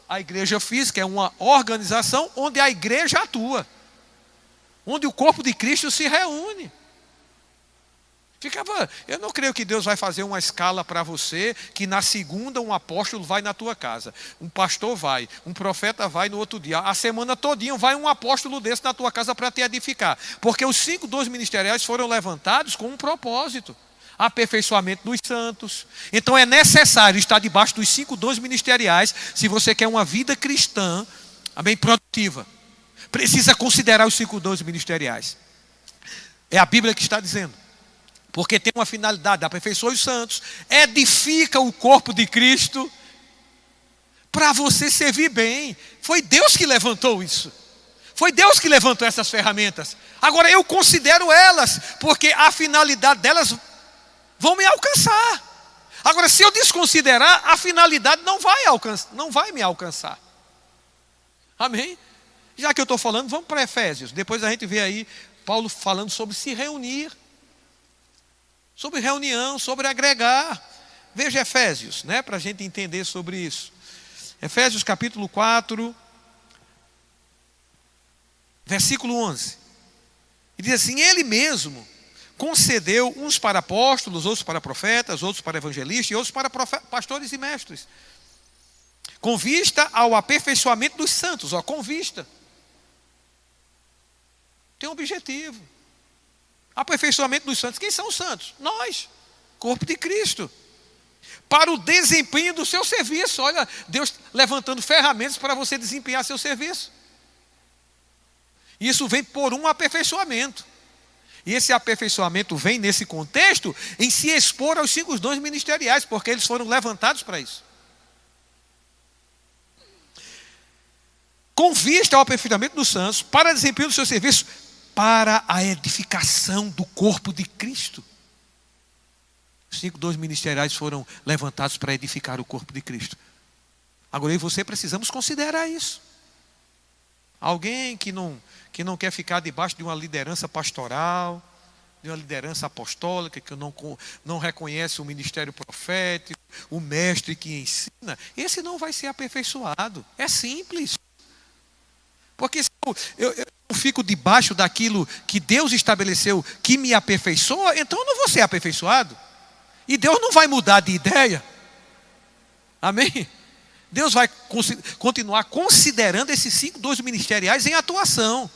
A igreja física é uma organização onde a igreja atua. Onde o corpo de Cristo se reúne. Eu não creio que Deus vai fazer uma escala para você, que na segunda um apóstolo vai na tua casa, um pastor vai, um profeta vai no outro dia, a semana todinha vai um apóstolo desse na tua casa para te edificar, porque os 5 dons ministeriais foram levantados com um propósito, aperfeiçoamento dos santos. Então é necessário estar debaixo dos 5 dons ministeriais, se você quer uma vida cristã, amém, produtiva, precisa considerar os 5 dons ministeriais, é a Bíblia que está dizendo. Porque tem uma finalidade, aperfeiçoa os santos, edifica o corpo de Cristo, para você servir bem. Foi Deus que levantou isso. Foi Deus que levantou essas ferramentas. Agora eu considero elas, porque a finalidade delas vão me alcançar. Agora se eu desconsiderar, a finalidade não vai me alcançar. Amém? Já que eu estou falando, vamos para Efésios. Depois a gente vê aí Paulo falando sobre se reunir. Sobre reunião, sobre agregar. Veja Efésios, né, para a gente entender sobre isso. Efésios capítulo 4, versículo 11. E diz assim: Ele mesmo concedeu uns para apóstolos, outros para profetas, outros para evangelistas e outros para pastores e mestres. Com vista ao aperfeiçoamento dos santos, com vista. Tem um objetivo. Aperfeiçoamento dos santos. Quem são os santos? Nós, corpo de Cristo. para o desempenho do seu serviço. Olha, Deus levantando ferramentas para você desempenhar seu serviço. Isso vem por um aperfeiçoamento. E esse aperfeiçoamento vem nesse contexto em se expor aos 5 dons ministeriais, porque eles foram levantados para isso. Com vista ao aperfeiçoamento dos santos, para desempenho do seu serviço, para a edificação do corpo de Cristo. Os 5 dons ministeriais foram levantados para edificar o corpo de Cristo. Agora eu e você precisamos considerar isso. Alguém que não quer ficar debaixo de uma liderança pastoral, de uma liderança apostólica, que não reconhece o ministério profético, o mestre que ensina, esse não vai ser aperfeiçoado. É simples. Porque se eu fico debaixo daquilo que Deus estabeleceu, que me aperfeiçoa, então eu não vou ser aperfeiçoado. E Deus não vai mudar de ideia. Amém? Deus vai continuar considerando esses 5 dons ministeriais em atuação.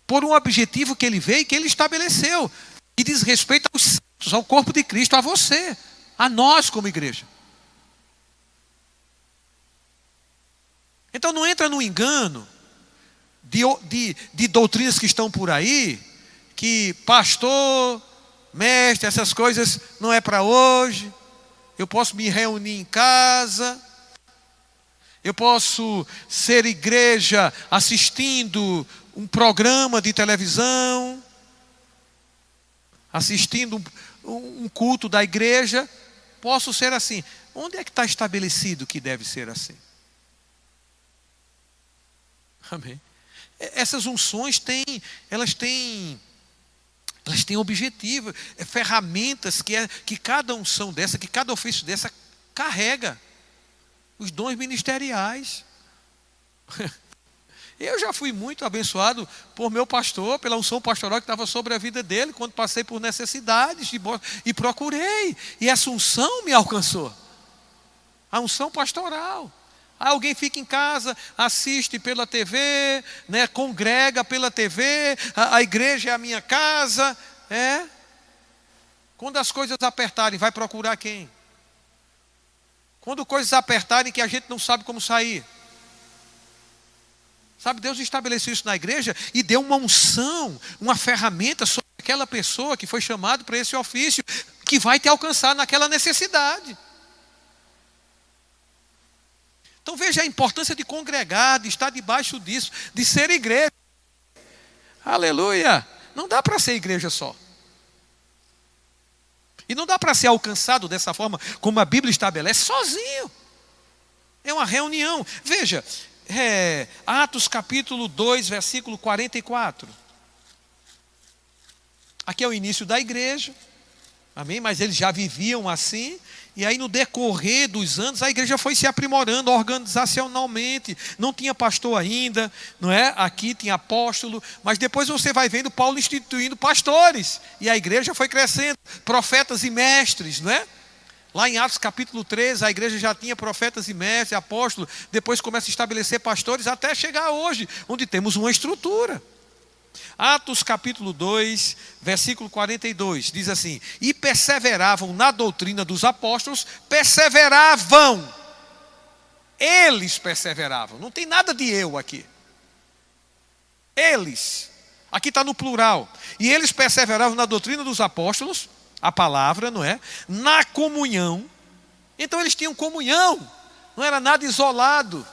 Por um objetivo que Ele veio e que Ele estabeleceu. Que diz respeito aos santos, ao corpo de Cristo, a você, a nós como igreja. Então não entra no engano de doutrinas que estão por aí, que pastor, mestre, essas coisas não é para hoje. Eu posso me reunir em casa, eu posso ser igreja assistindo um programa de televisão, assistindo um culto da igreja, posso ser assim. Onde é que está estabelecido que deve ser assim? Amém. Essas unções elas têm objetivo, ferramentas que cada unção dessa, que cada ofício dessa carrega. Os dons ministeriais. Eu já fui muito abençoado por meu pastor, pela unção pastoral que estava sobre a vida dele, quando passei por necessidades e procurei. E essa unção me alcançou. A unção pastoral. Alguém fica em casa, assiste pela TV, né, congrega pela TV, a igreja é a minha casa. Quando as coisas apertarem, vai procurar quem? Quando coisas apertarem que a gente não sabe como sair. Sabe, Deus estabeleceu isso na igreja e deu uma unção, uma ferramenta sobre aquela pessoa que foi chamado para esse ofício, que vai te alcançar naquela necessidade. Então veja a importância de congregar, de estar debaixo disso, de ser igreja. Aleluia! Não dá para ser igreja só. E não dá para ser alcançado dessa forma como a Bíblia estabelece, sozinho. É uma reunião. Veja, Atos capítulo 2, versículo 44. Aqui é o início da igreja. Amém? Mas eles já viviam assim. E aí no decorrer dos anos a igreja foi se aprimorando organizacionalmente. Não tinha pastor ainda, não é? Aqui tinha apóstolo, mas depois você vai vendo Paulo instituindo pastores. E a igreja foi crescendo, profetas e mestres, não é? Lá em Atos capítulo 13, a igreja já tinha profetas e mestres, apóstolos, depois começa a estabelecer pastores, até chegar hoje, onde temos uma estrutura. Atos capítulo 2, versículo 42, diz assim: e perseveravam na doutrina dos apóstolos, perseveravam. Eles perseveravam, não tem nada de eu aqui. Eles, aqui está no plural. E eles perseveravam na doutrina dos apóstolos, a palavra, não é? Na comunhão. Então eles tinham comunhão, não era nada isolado.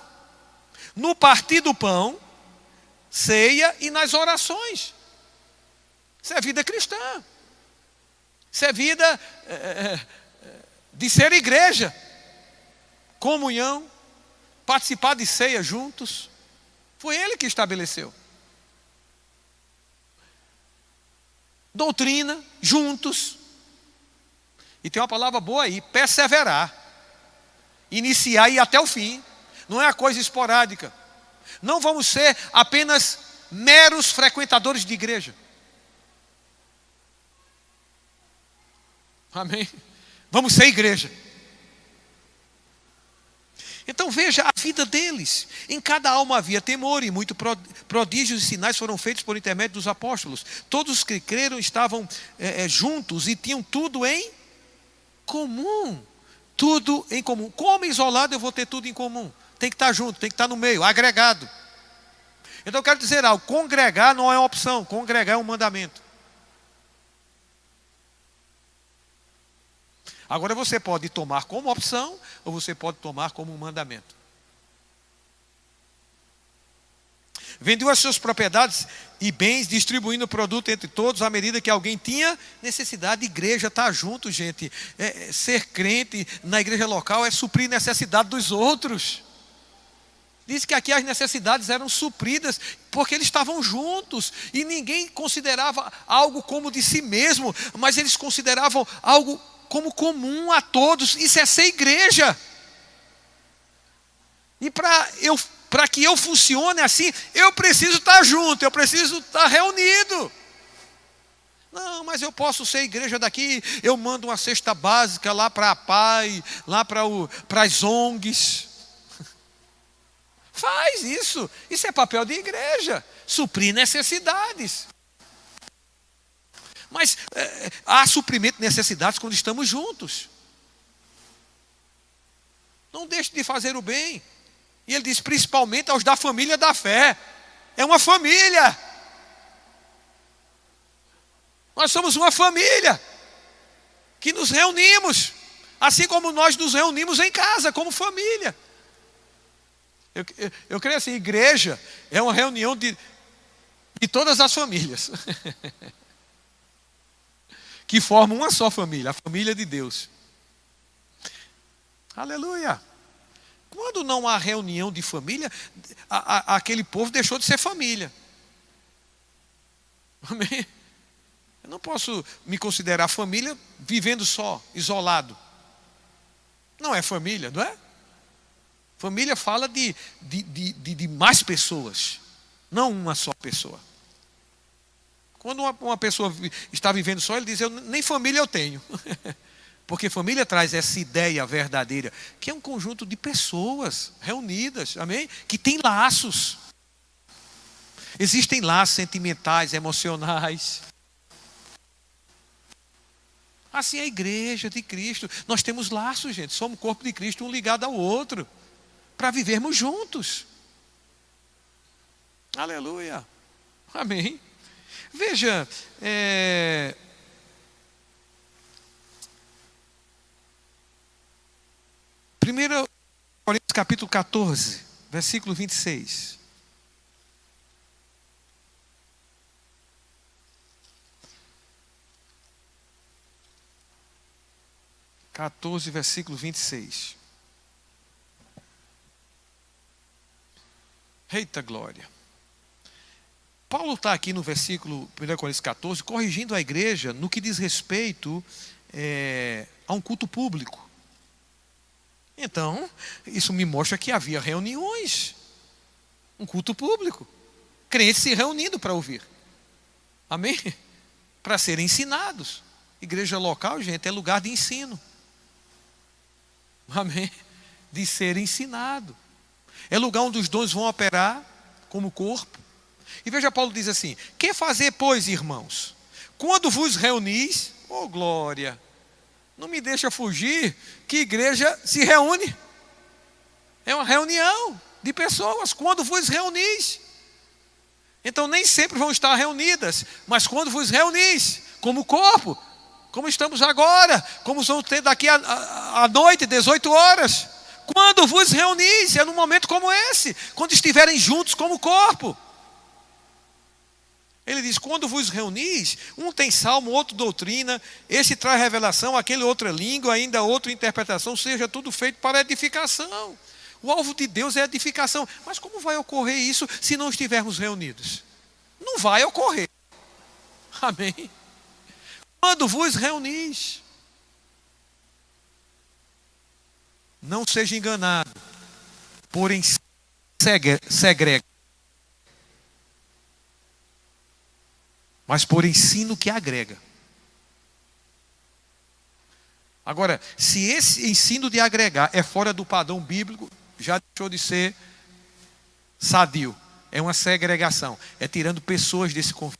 No partir do pão, ceia e nas orações. Isso é vida cristã. Isso é vida de ser igreja. Comunhão, participar de ceia juntos. Foi ele que estabeleceu. Doutrina, juntos. E tem uma palavra boa aí, perseverar. Iniciar e ir até o fim. Não é uma coisa esporádica. Não vamos ser apenas meros frequentadores de igreja. Amém? Vamos ser igreja. Então veja a vida deles. Em cada alma havia temor, e muitos prodígios e sinais foram feitos por intermédio dos apóstolos. Todos os que creram estavam juntos e tinham tudo em Comum. Tudo em comum. Como isolado eu vou ter tudo em comum? Tem que estar junto, tem que estar no meio, agregado. Então eu quero dizer algo, congregar não é uma opção, congregar é um mandamento. Agora você pode tomar como opção, ou você pode tomar como um mandamento. Vendeu as suas propriedades e bens, distribuindo o produto entre todos, à medida que alguém tinha necessidade. Igreja está junto, gente. Ser crente na igreja local é suprir necessidade dos outros. Diz que aqui as necessidades eram supridas porque eles estavam juntos e ninguém considerava algo como de si mesmo, mas eles consideravam algo como comum a todos. Isso é ser igreja. E para que eu funcione assim, eu preciso estar junto, eu preciso estar reunido. Não, mas eu posso ser igreja daqui, eu mando uma cesta básica lá para a PAI, lá para as ONGs. Faz isso. Isso é papel de igreja. Suprir necessidades. Mas há suprimento de necessidades quando estamos juntos. Não deixe de fazer o bem. E ele diz, principalmente aos da família da fé. É uma família. Nós somos uma família que nos reunimos. Assim como nós nos reunimos em casa, como família. Eu creio assim, igreja é uma reunião de todas as famílias. Que formam uma só família, a família de Deus. Aleluia. Quando não há reunião de família, aquele povo deixou de ser família. Amém? Eu não posso me considerar família vivendo só, isolado. Não é família, não é? Família fala de mais pessoas, não uma só pessoa. Quando uma pessoa está vivendo só, ele diz, nem família eu tenho. Porque família traz essa ideia verdadeira, que é um conjunto de pessoas reunidas, amém? Que tem laços. Existem laços sentimentais, emocionais. Assim é a igreja de Cristo. Nós temos laços, gente. Somos o corpo de Cristo, um ligado ao outro. Para vivermos juntos. Aleluia. Amém. Veja, 1 Coríntios capítulo 14, versículo 26. Versículo 26. Eita glória. Paulo está aqui no versículo 1 Coríntios 14, corrigindo a igreja no que diz respeito a um culto público. Então, isso me mostra que havia reuniões, um culto público, crentes se reunindo para ouvir. Amém? Para serem ensinados. Igreja local, gente, é lugar de ensino. Amém? De ser ensinado. É lugar onde os dons vão operar como corpo. E veja, Paulo diz assim, que fazer, pois, irmãos? Quando vos reunis, oh glória, não me deixa fugir, que igreja se reúne. É uma reunião de pessoas, quando vos reunis. Então nem sempre vão estar reunidas, mas quando vos reunis, como corpo, como estamos agora, como vamos ter daqui à noite, 18 horas. Quando vos reunis, é num momento como esse, quando estiverem juntos como corpo. Ele diz, quando vos reunis, um tem salmo, outro doutrina, esse traz revelação, aquele outra língua, ainda outra interpretação, seja tudo feito para edificação. O alvo de Deus é edificação. Mas como vai ocorrer isso se não estivermos reunidos? Não vai ocorrer. Amém? Quando vos reunis, não seja enganado, porém segrega. Mas por ensino que agrega. Agora, se esse ensino de agregar é fora do padrão bíblico, já deixou de ser sadio. É uma segregação. É tirando pessoas desse convívio.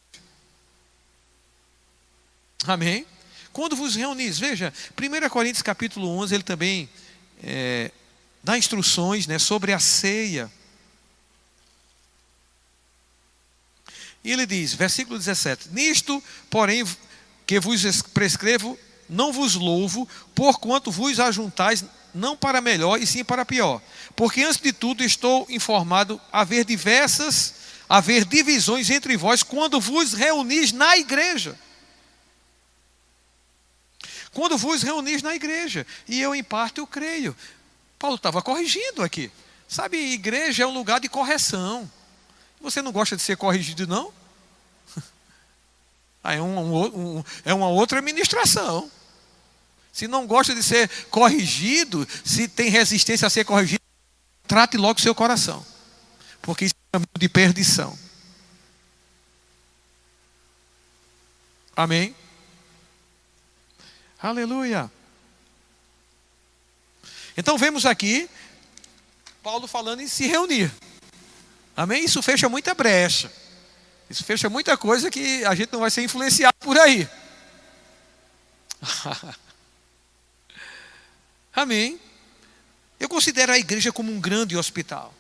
Amém? Quando vos reunis, veja, 1 Coríntios capítulo 11, ele também dá instruções, né, sobre a ceia. E ele diz, versículo 17: nisto, porém, que vos prescrevo, não vos louvo, porquanto vos ajuntais não para melhor, e sim para pior. Porque antes de tudo estou informado haver divisões entre vós, quando vos reunis na igreja. Quando vos reunis na igreja. E eu em parte eu creio. Paulo estava corrigindo aqui. Sabe, igreja é um lugar de correção. Você não gosta de ser corrigido, não? É uma outra ministração. Se não gosta de ser corrigido, se tem resistência a ser corrigido, trate logo o seu coração. Porque isso é um caminho de perdição. Amém? Aleluia. Então vemos aqui Paulo falando em se reunir. Amém? Isso fecha muita brecha. Isso fecha muita coisa que a gente não vai ser influenciado por aí. Amém? Eu considero a igreja como um grande hospital.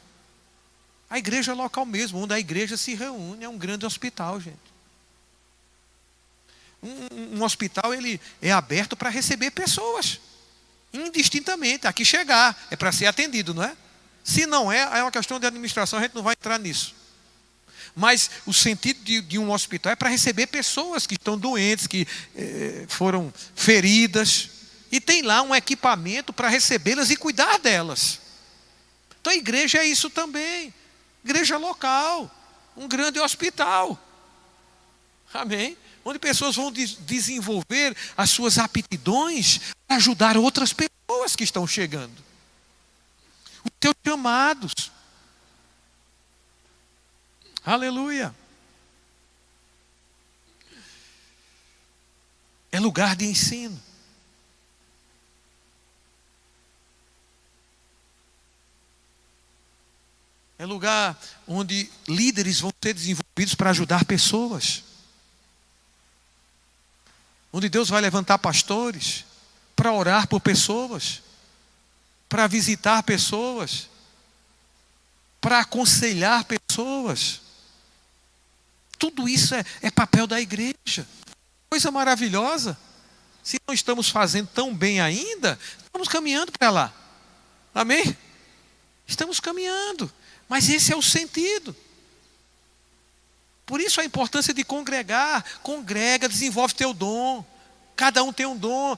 A igreja local mesmo, onde a igreja se reúne, é um grande hospital, gente. Um hospital, ele é aberto para receber pessoas, indistintamente. Aqui chegar, é para ser atendido, não é? Se não é uma questão de administração, a gente não vai entrar nisso. Mas o sentido de um hospital é para receber pessoas que estão doentes, que foram feridas. E tem lá um equipamento para recebê-las e cuidar delas. Então a igreja é isso também. Igreja local. Um grande hospital. Amém? Onde pessoas vão desenvolver as suas aptidões para ajudar outras pessoas que estão chegando. Os teus chamados. Aleluia. É lugar de ensino. É lugar onde líderes vão ser desenvolvidos para ajudar pessoas. Onde Deus vai levantar pastores para orar por pessoas, para visitar pessoas, para aconselhar pessoas. Tudo isso é papel da igreja. Coisa maravilhosa. Se não estamos fazendo tão bem ainda, estamos caminhando para lá. Amém? Estamos caminhando. Mas esse é o sentido. Por isso a importância de congregar. Congrega, desenvolve teu dom. Cada um tem um dom.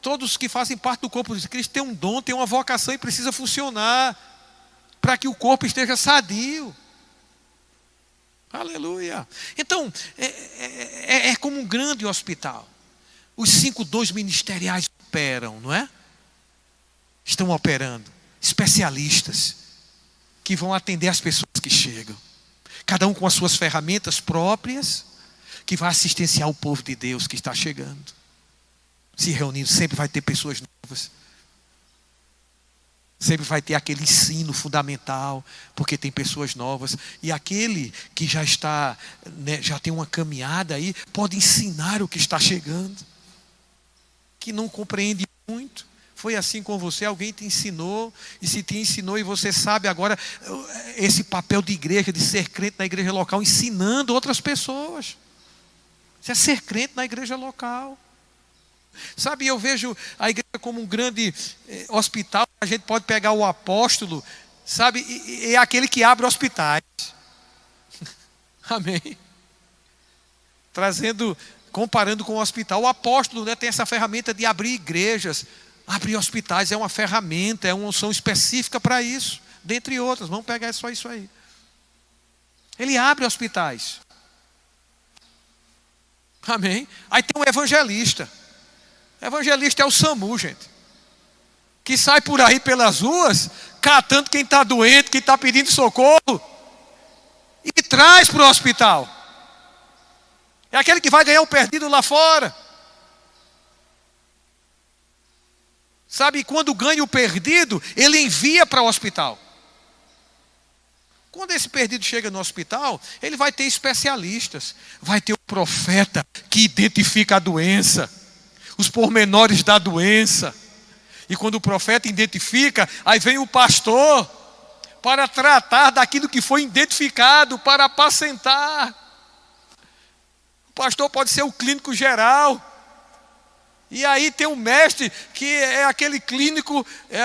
Todos que fazem parte do corpo de Cristo têm um dom, têm uma vocação e precisa funcionar para que o corpo esteja sadio. Aleluia. Então, é como um grande hospital. Os 5 dons ministeriais operam, não é? Estão operando. Especialistas que vão atender as pessoas que chegam. Cada um com as suas ferramentas próprias, que vai assistenciar o povo de Deus que está chegando. Se reunindo, sempre vai ter pessoas novas. Sempre vai ter aquele ensino fundamental, porque tem pessoas novas. E aquele que já está, né, já tem uma caminhada aí, pode ensinar o que está chegando. Que não compreende muito. Foi assim com você, alguém te ensinou, e se te ensinou e você sabe agora esse papel de igreja, de ser crente na igreja local, ensinando outras pessoas. Isso é ser crente na igreja local. Sabe, eu vejo a igreja como um grande hospital. A gente pode pegar o apóstolo, sabe, e é aquele que abre hospitais. Amém? Comparando com o hospital, o apóstolo, né, tem essa ferramenta de abrir igrejas. Abrir hospitais é uma ferramenta, é uma unção específica para isso, dentre outras. Vamos pegar só isso aí. Ele abre hospitais. Amém? Aí tem um evangelista. Evangelista é o SAMU, gente. Que sai por aí pelas ruas, catando quem está doente, quem está pedindo socorro, e traz para o hospital. É aquele que vai ganhar o perdido lá fora. Sabe, quando ganha o perdido, ele envia para o hospital. Quando esse perdido chega no hospital, ele vai ter especialistas. Vai ter o profeta que identifica a doença. os pormenores da doença. E quando o profeta identifica, aí vem o pastor para tratar daquilo que foi identificado, para apacentar. O pastor pode ser o clínico geral. E aí tem um mestre que é aquele clínico, é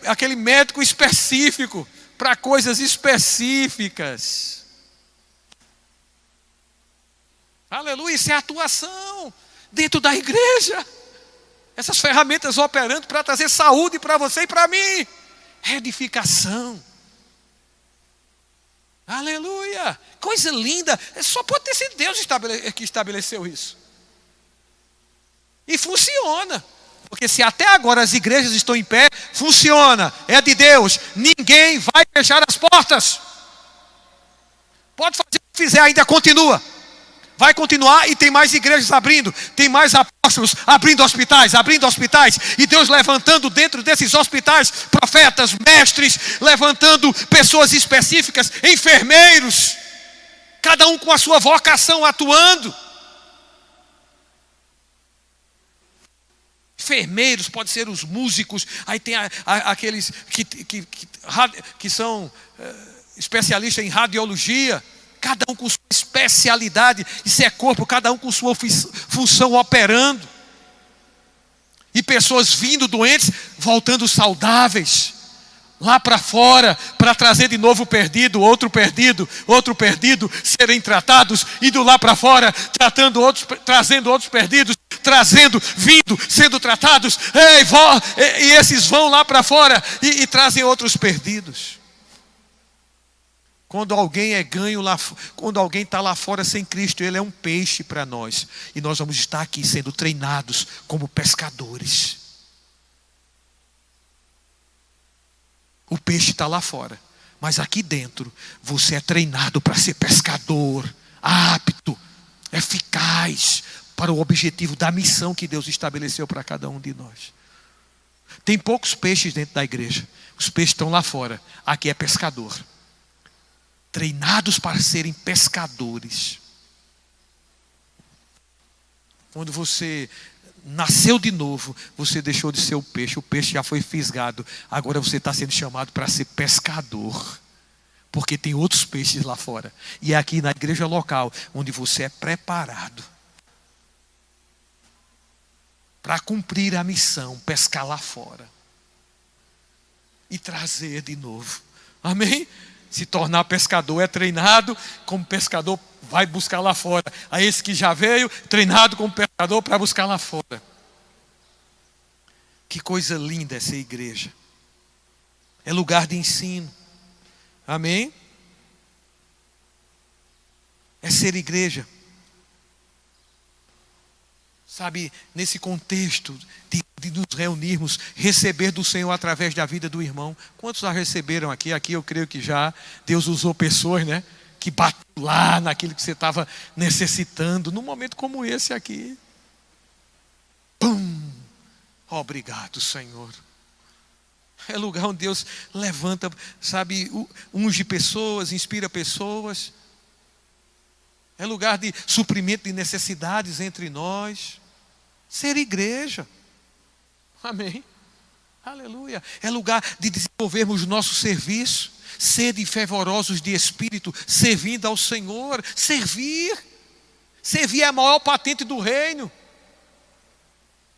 aquele médico específico, para coisas específicas. Aleluia, isso é atuação dentro da igreja. Essas ferramentas operando para trazer saúde para você e para mim. Edificação. Aleluia. Coisa linda. Só pode ter sido Deus que estabeleceu isso. E funciona. Porque se até agora as igrejas estão em pé, funciona. É de Deus. Ninguém vai fechar as portas. Pode fazer o que fizer, ainda continua. Vai continuar e tem mais igrejas abrindo. Tem mais apóstolos abrindo hospitais. E Deus levantando dentro desses hospitais profetas, mestres, levantando pessoas específicas, enfermeiros. Cada um com a sua vocação atuando. Enfermeiros, pode ser os músicos. Aí tem aqueles que são especialistas em radiologia. Cada um com sua especialidade. Isso é corpo, cada um com sua função operando. E pessoas vindo doentes, voltando saudáveis. Lá para fora, para trazer de novo outro perdido, serem tratados, indo lá para fora, trazendo outros perdidos, vindo, sendo tratados, e esses vão lá para fora e trazem outros perdidos. Quando alguém é ganho lá, quando alguém está lá fora sem Cristo, ele é um peixe para nós. E nós vamos estar aqui sendo treinados como pescadores. O peixe está lá fora, mas aqui dentro você é treinado para ser pescador, apto, eficaz para o objetivo da missão que Deus estabeleceu para cada um de nós. Tem poucos peixes dentro da igreja. Os peixes estão lá fora. Aqui é pescador. Treinados para serem pescadores. Quando você nasceu de novo, você deixou de ser o peixe já foi fisgado, agora você está sendo chamado para ser pescador, porque tem outros peixes lá fora, e é aqui na igreja local, onde você é preparado, para cumprir a missão, pescar lá fora, e trazer de novo, amém? Se tornar pescador, é treinado como pescador, vai buscar lá fora. A esse que já veio, treinado como pescador para buscar lá fora. Que coisa linda essa igreja. É lugar de ensino. Amém? É ser igreja. Sabe, nesse contexto de nos reunirmos, receber do Senhor através da vida do irmão. Quantos já receberam aqui? Aqui eu creio que já. Deus usou pessoas, né? Que bateu lá naquilo que você estava necessitando. Num momento como esse aqui. Pum! Obrigado, Senhor. É lugar onde Deus levanta, sabe, unge pessoas, inspira pessoas. É lugar de suprimento de necessidades entre nós. Ser igreja. Amém. Aleluia. É lugar de desenvolvermos nosso serviço. Sede fervorosos de espírito, servindo ao Senhor. Servir é a maior patente do reino.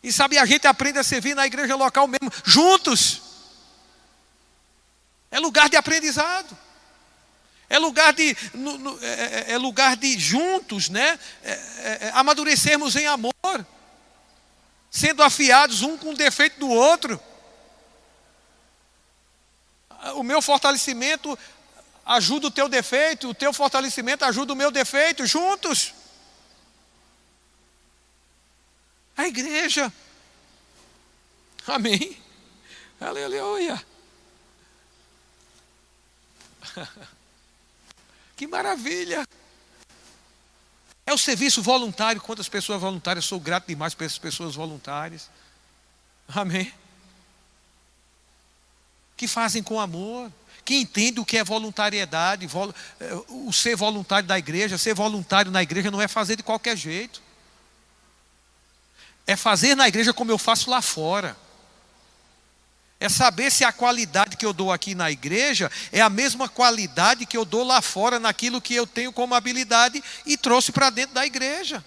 E sabe, a gente aprende a servir na igreja local mesmo, juntos. É lugar de aprendizado. É lugar de juntos, né? Amadurecermos em amor, sendo afiados um com o defeito do outro. O meu fortalecimento ajuda o teu defeito, o teu fortalecimento ajuda o meu defeito, juntos. A igreja. Amém. Aleluia. Que maravilha. É o serviço voluntário. Quantas pessoas voluntárias? Sou grato demais por essas pessoas voluntárias. Amém. Que fazem com amor, que entendem o que é voluntariedade, o ser voluntário da igreja. Ser voluntário na igreja não é fazer de qualquer jeito. É fazer na igreja como eu faço lá fora. É saber se a qualidade que eu dou aqui na igreja é a mesma qualidade que eu dou lá fora naquilo que eu tenho como habilidade e trouxe para dentro da igreja.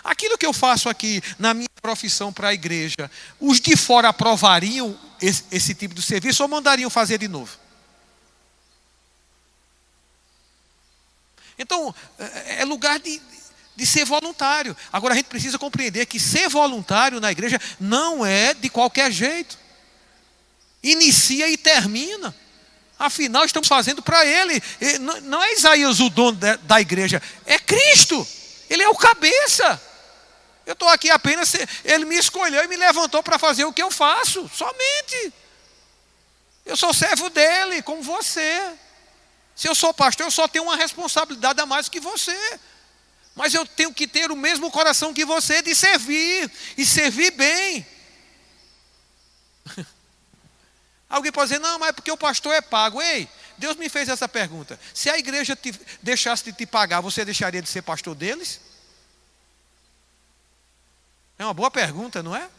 Aquilo que eu faço aqui na minha profissão para a igreja, os de fora aprovariam esse tipo de serviço ou mandariam fazer de novo? Então, é lugar de ser voluntário. Agora a gente precisa compreender que ser voluntário na igreja não é de qualquer jeito. Inicia e termina. Afinal, estamos fazendo para Ele. Não é Isaías o dono da igreja, é Cristo. Ele é o cabeça. Eu estou aqui apenas, Ele me escolheu e me levantou para fazer o que eu faço, somente. Eu sou servo dEle, como você. Se eu sou pastor, eu só tenho uma responsabilidade a mais que você. Mas eu tenho que ter o mesmo coração que você de servir, e servir bem. Alguém pode dizer, não, mas é porque o pastor é pago. Ei, Deus me fez essa pergunta. Se a igreja deixasse de te pagar, você deixaria de ser pastor deles? É uma boa pergunta, não é?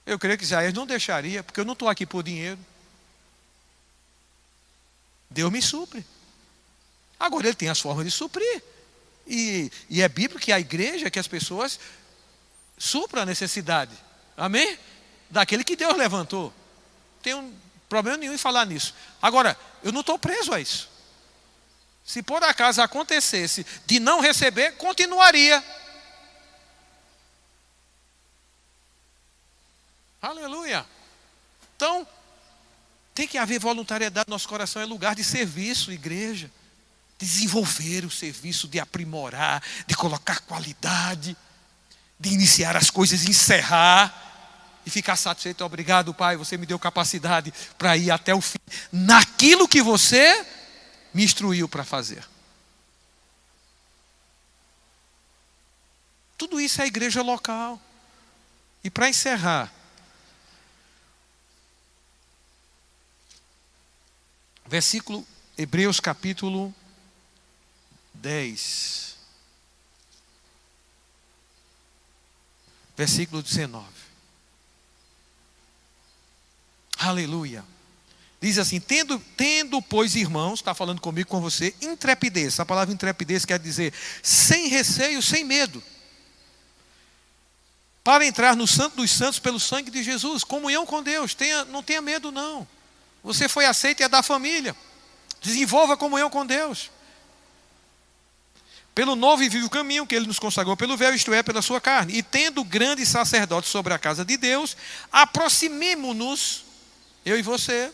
Eu creio que Isaías não deixaria, porque eu não estou aqui por dinheiro. Deus me supre. Agora ele tem as formas de suprir. E é bíblico que a igreja, que as pessoas supram a necessidade. Amém? Daquele que Deus levantou. Não tenho problema nenhum em falar nisso. Agora, eu não estou preso a isso. Se por acaso acontecesse de não receber, continuaria. Aleluia. Então, tem que haver voluntariedade. Nosso coração é lugar de serviço, igreja. Desenvolver o serviço, de aprimorar, de colocar qualidade, de iniciar as coisas, encerrar e ficar satisfeito. Obrigado, Pai, você me deu capacidade para ir até o fim naquilo que você me instruiu para fazer. Tudo isso é a igreja local. E para encerrar, versículo Hebreus capítulo 10, versículo 19. Aleluia. Diz assim, tendo pois irmãos, está falando comigo, com você, intrepidez. A palavra intrepidez quer dizer sem receio, sem medo, para entrar no Santo dos Santos pelo sangue de Jesus, comunhão com Deus. Não tenha medo não. Você foi aceito e é da família. Desenvolva a comunhão com Deus. Pelo novo e vivo caminho que Ele nos consagrou pelo véu, isto é, pela sua carne. E tendo grande sacerdote sobre a casa de Deus, aproximemo-nos, eu e você,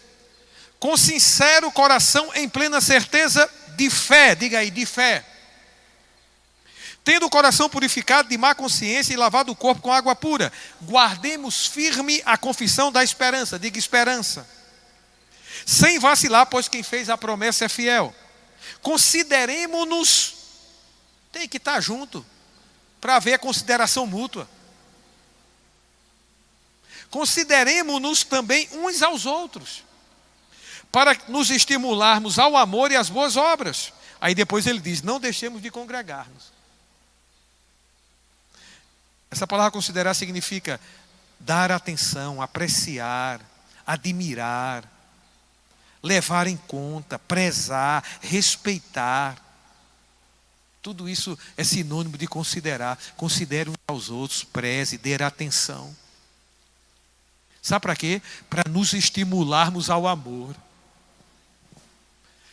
com sincero coração, em plena certeza de fé. Diga aí, de fé. Tendo o coração purificado de má consciência e lavado o corpo com água pura, guardemos firme a confissão da esperança. Diga esperança. Sem vacilar, pois quem fez a promessa é fiel. Consideremo-nos, tem que estar junto, para haver a consideração mútua. Consideremo-nos também uns aos outros, para nos estimularmos ao amor e às boas obras. Aí depois ele diz, não deixemos de congregar-nos. Essa palavra considerar significa dar atenção, apreciar, admirar, levar em conta, prezar, respeitar. Tudo isso é sinônimo de considerar. Considere uns aos outros, preze, dê atenção. Sabe para quê? Para nos estimularmos ao amor.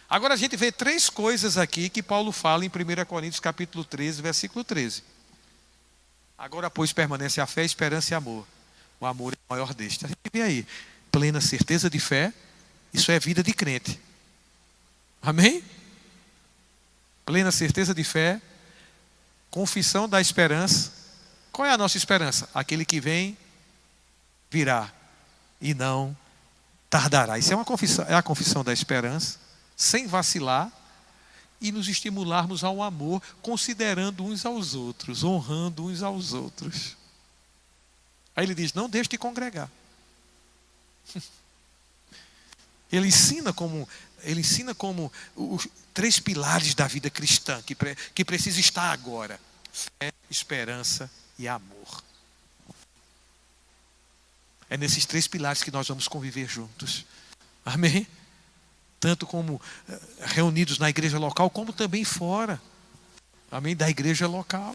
Agora a gente vê 3 coisas aqui que Paulo fala em 1 Coríntios capítulo 13, versículo 13. Agora, pois, permanece a fé, esperança e amor. O amor é o maior destes. A gente vê aí, plena certeza de fé, isso é vida de crente. Amém? Plena certeza de fé, confissão da esperança. Qual é a nossa esperança? Aquele que vem, virá e não tardará. Isso é uma confissão, é a confissão da esperança, sem vacilar, e nos estimularmos ao amor, considerando uns aos outros, honrando uns aos outros. Aí ele diz, não deixe de congregar. Ele ensina como os 3 pilares da vida cristã, que precisa estar agora: fé, esperança e amor. É nesses 3 pilares que nós vamos conviver juntos. Amém? Tanto como reunidos na igreja local, como também fora. Amém? Da igreja local.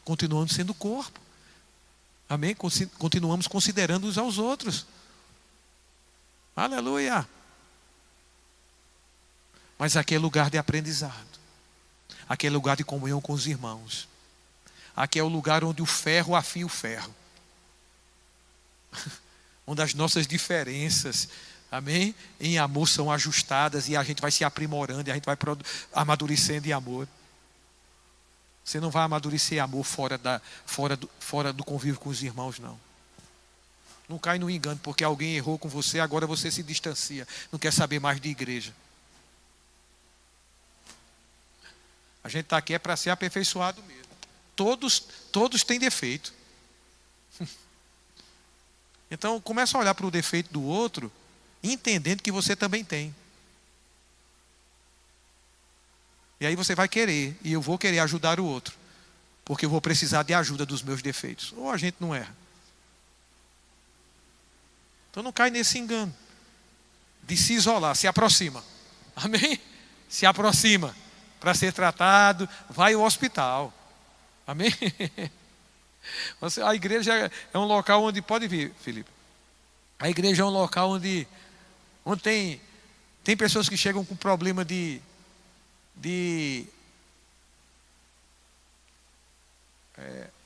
Continuando sendo corpo. Amém? Continuamos considerando uns aos outros. Aleluia! Mas aqui é lugar de aprendizado. Aqui é lugar de comunhão com os irmãos. Aqui é o lugar onde o ferro afia o ferro. Onde as nossas diferenças, amém, em amor são ajustadas e a gente vai se aprimorando, e a gente vai amadurecendo em amor. Você não vai amadurecer amor fora do convívio com os irmãos, não. Não cai no engano, porque alguém errou com você, agora você se distancia, não quer saber mais de igreja. A gente está aqui para ser aperfeiçoado mesmo. Todos têm defeito. Então, começa a olhar para o defeito do outro, entendendo que você também tem. E aí você vai querer, e eu vou querer ajudar o outro, porque eu vou precisar de ajuda dos meus defeitos. Ou a gente não erra. Então não cai nesse engano de se isolar, se aproxima. Amém? Se aproxima para ser tratado, vai ao hospital. Amém? A igreja é um local onde, pode vir, Felipe. A igreja é um local onde tem pessoas que chegam com problema de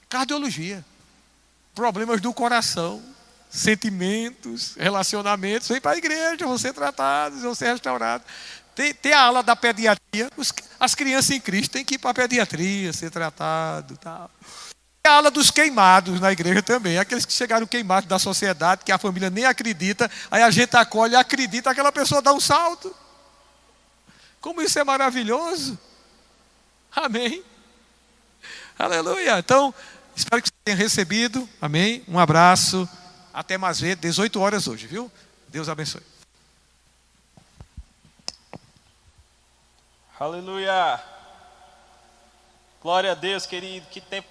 cardiologia, problemas do coração, sentimentos, relacionamentos. Vem para a igreja, vão ser tratados, vão ser restaurados. Tem a ala da pediatria. As crianças em Cristo têm que ir para a pediatria, ser tratado, tal. Tem a ala dos queimados na igreja também. Aqueles que chegaram queimados da sociedade, que a família nem acredita. Aí a gente acolhe e acredita, aquela pessoa dá um salto. Como isso é maravilhoso. Amém. Aleluia. Então, espero que você tenha recebido. Amém. Um abraço. Até mais ver. 18 horas hoje, viu? Deus abençoe. Aleluia. Glória a Deus, querido. Que tempo